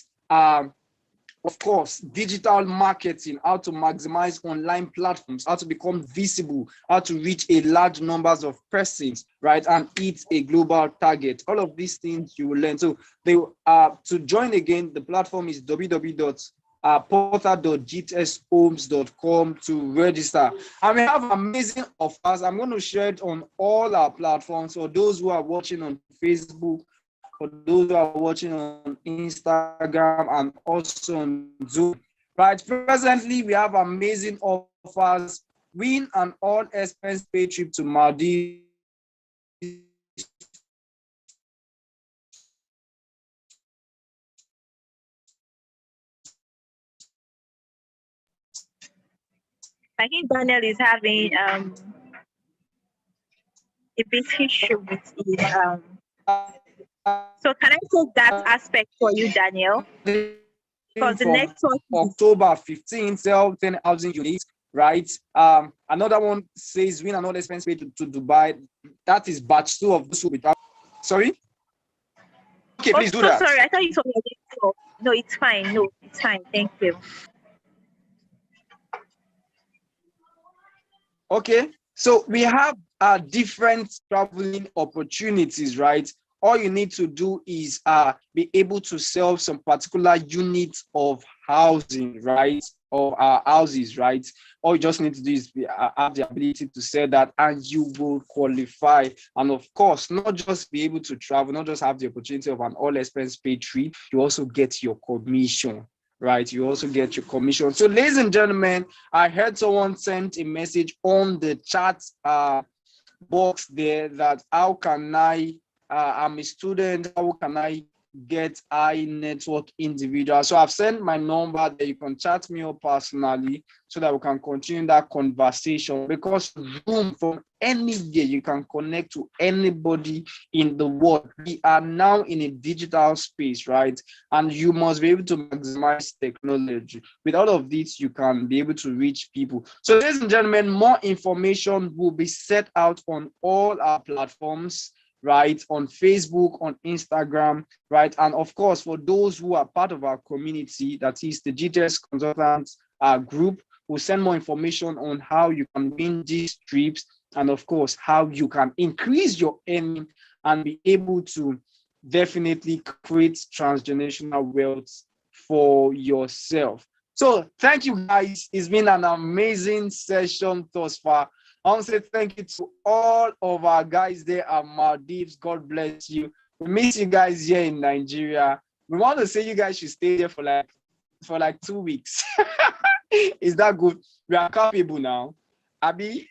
Of course, digital marketing, how to maximize online platforms, how to become visible, how to reach a large numbers of persons, right, and hit a global target. All of these things you will learn. So they to join again, the platform is www.portal.gtexthomes.com to register. And we have amazing offers. I'm going to share it on all our platforms. For those who are watching on Facebook, for those who are watching on Instagram, and also on Zoom. Right, presently we have amazing offers. Win an all expense paid trip to Maldives.
I think Daniel is having a bit issue with his so can I take that aspect for you, Daniel? Because the
From
network
October 15th, sell 10 housing units, right? Another one says win another expense paid to Dubai. That is batch 2 of this without. Sorry? Okay, please do that.
Sorry, I thought you told me. No, it's fine. No, it's fine. Thank you.
Okay, so we have different traveling opportunities, right? All you need to do is be able to sell some particular units of housing, right? Or houses, right? All you just need to do is have the ability to sell that, and you will qualify. And of course, not just be able to travel, not just have the opportunity of an all expense paid trip, you also get your commission, right? You also get your commission. So, ladies and gentlemen, I heard someone sent a message on the chat box there that how can I'm a student, how can I get high network individual? So I've sent my number there. You can chat me up personally so that we can continue that conversation, because room from anywhere you can connect to anybody in the world. We are now in a digital space, right? And you must be able to maximize technology. With all of this, you can be able to reach people. So, ladies and gentlemen, more information will be set out on all our platforms, right? On Facebook, on Instagram, right? And of course, for those who are part of our community, that is the GText Consultants group, we'll send more information on how you can win these trips, and of course, how you can increase your earning and be able to definitely create transgenerational wealth for yourself. So thank you guys. It's been an amazing session thus far. I want to say thank you to all of our guys there at Maldives. God bless you. We miss you guys here in Nigeria. We want to say you guys should stay there for like 2 weeks. Is that good? We are capable now. Abi,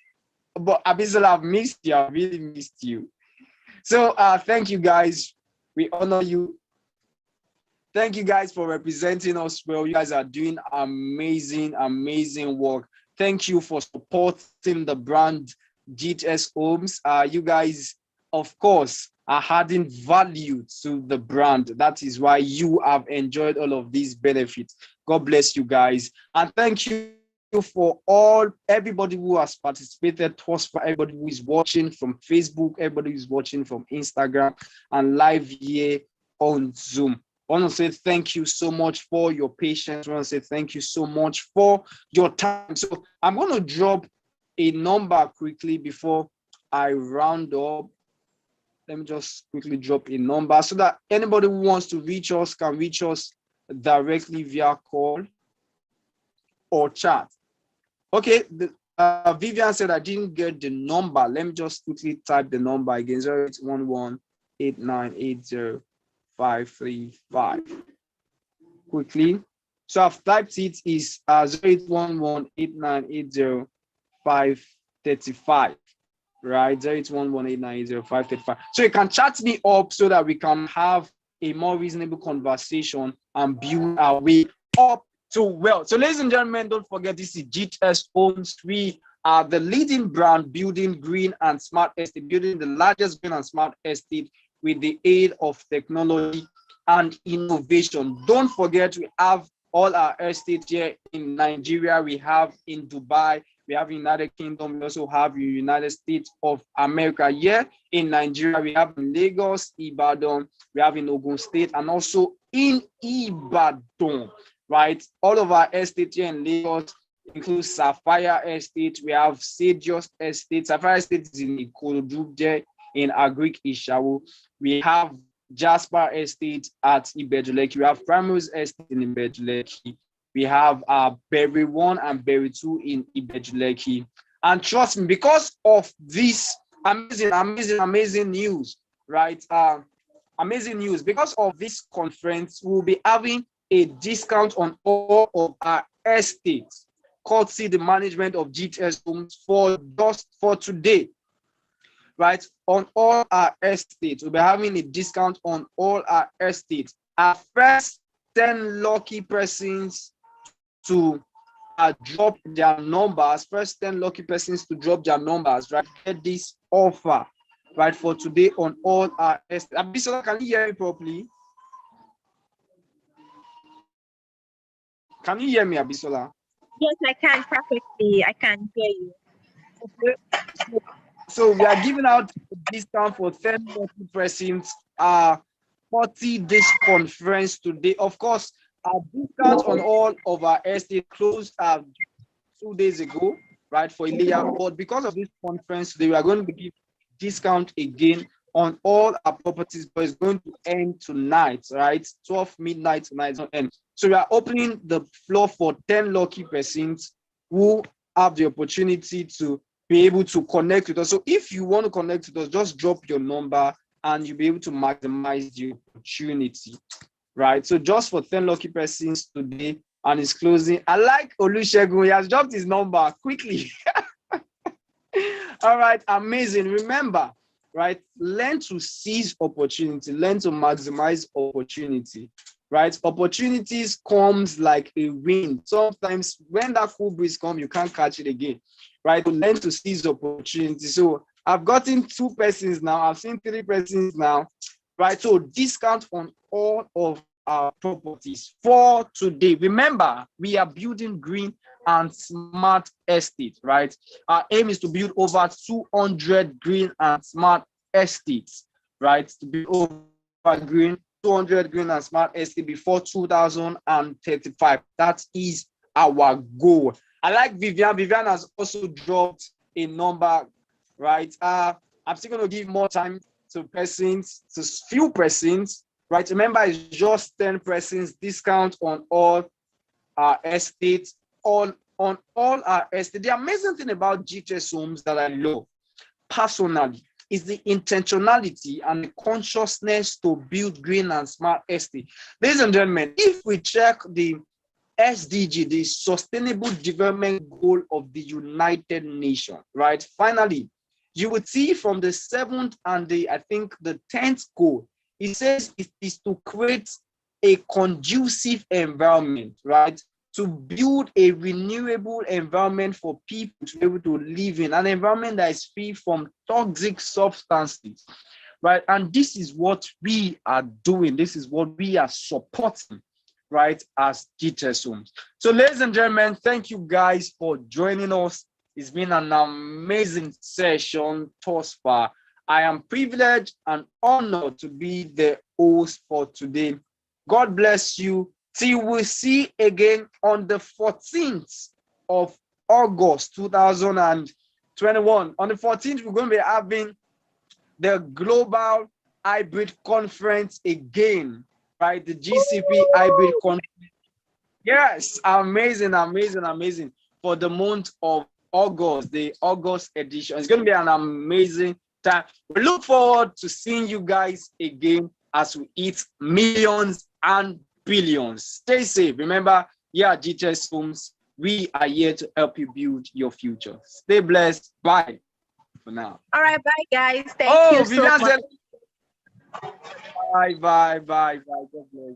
but Abisola, I've missed you. I really missed you. So thank you guys. We honor you. Thank you guys for representing us well. You guys are doing amazing, amazing work. Thank you for supporting the brand GText Homes. You guys, of course, are adding value to the brand. That is why you have enjoyed all of these benefits. God bless you guys. And thank you for everybody who has participated, for everybody who is watching from Facebook, everybody who is watching from Instagram and live here on Zoom. I want to say thank you so much for your patience. I want to say thank you so much for your time. So I'm going to drop a number quickly before I round up. Let me just quickly drop a number so that anybody who wants to reach us can reach us directly via call or chat. Okay, Vivian said I didn't get the number. Let me just quickly type the number again: 0811-8980-535. Quickly. So I've typed it is 0811-8980-535. Right, 0811-8980-535. So you can chat me up so that we can have a more reasonable conversation and build our way up to wealth. So ladies and gentlemen, don't forget this is GText Homes. We are the leading brand building green and smart estate, building the largest green and smart estate with the aid of technology and innovation. Don't forget, we have all our estates here in Nigeria. We have in Dubai, we have United Kingdom, we also have the United States of America. Here in Nigeria, we have in Lagos, Ibadan, we have in Ogun State, and also in Ibadan, right? All of our estates here in Lagos include Sapphire Estate. We have Sadius Estate. Sapphire Estate is in Ikorodu, in Agric Ishawu. We have Jasper Estate at Ibejuleki. We have Primrose Estate in Ibejuleki. We have Berry 1 and Berry 2 in Ibejuleki. And trust me, because of this amazing news, right? Amazing news. Because of this conference, we'll be having a discount on all of our estates, courtesy the management of GText Homes for just for today. Right, on all our estates, we'll be having a discount on all our estates. Our first 10 lucky persons to drop their numbers, first 10 lucky persons to drop their numbers, right, get this offer, right, for today on all our estates. Abisola, can you hear me properly? Can you hear me, Abisola?
Yes, I can perfectly. I can hear you.
Okay. So we are giving out a discount for 10 lucky persons 40 this conference today. Of course, our discount on all of our estate closed 2 days ago, right, for Ilya. But because of this conference today, we are going to give discount again on all our properties, but it's going to end tonight, right? 12 midnight tonight. And so we are opening the floor for 10 lucky persons who have the opportunity to be able to connect with us. So if you want to connect with us, just drop your number and you'll be able to maximize the opportunity, right? So just for 10 lucky persons today, and it's closing. I like Olusegun. He has dropped his number quickly. All right, amazing. Remember, right, learn to seize opportunity, learn to maximize opportunity, right? Opportunities comes like a wind. Sometimes when that cool breeze comes, you can't catch it again, right? So learn to seize opportunity. So I've gotten 2 persons now. I've seen 3 persons now, right? So discount on all of our properties for today. Remember, we are building green and smart estate, right? Our aim is to build over 200 green and smart estates, right? To build over 200 green and smart estate before 2035. That is our goal. I like Vivian. Vivian has also dropped a number, right? I'm still going to give more time to persons, to few persons, right? Remember, it's just 10 persons discount on all our estates, on all our estates. The amazing thing about GText Homes that I love personally is the intentionality and the consciousness to build green and smart estate. Ladies and gentlemen, if we check the SDG, the Sustainable Development Goal of the United Nations, right? Finally, you would see from the 7th and I think the 10th goal, it says it is to create a conducive environment, right? To build a renewable environment for people to be able to live in, an environment that is free from toxic substances, right? And this is what we are doing. This is what we are supporting, right, as GText Homes. So, ladies and gentlemen, thank you guys for joining us. It's been an amazing session thus far. I am privileged and honored to be the host for today. God bless you. Till we see again on the 14th of August 2021. On the 14th, we're going to be having the Global Hybrid Conference again, right? The GCP Hybrid Conference. Yes, amazing, amazing, amazing. For the month of August, the August edition. It's going to be an amazing time. We look forward to seeing you guys again as we hit millions and billions. Stay safe. Remember, here at GText Homes, we are here to help you build your future. Stay blessed. Bye for now.
All right, bye, guys. Thank you so much.
Bye. God bless.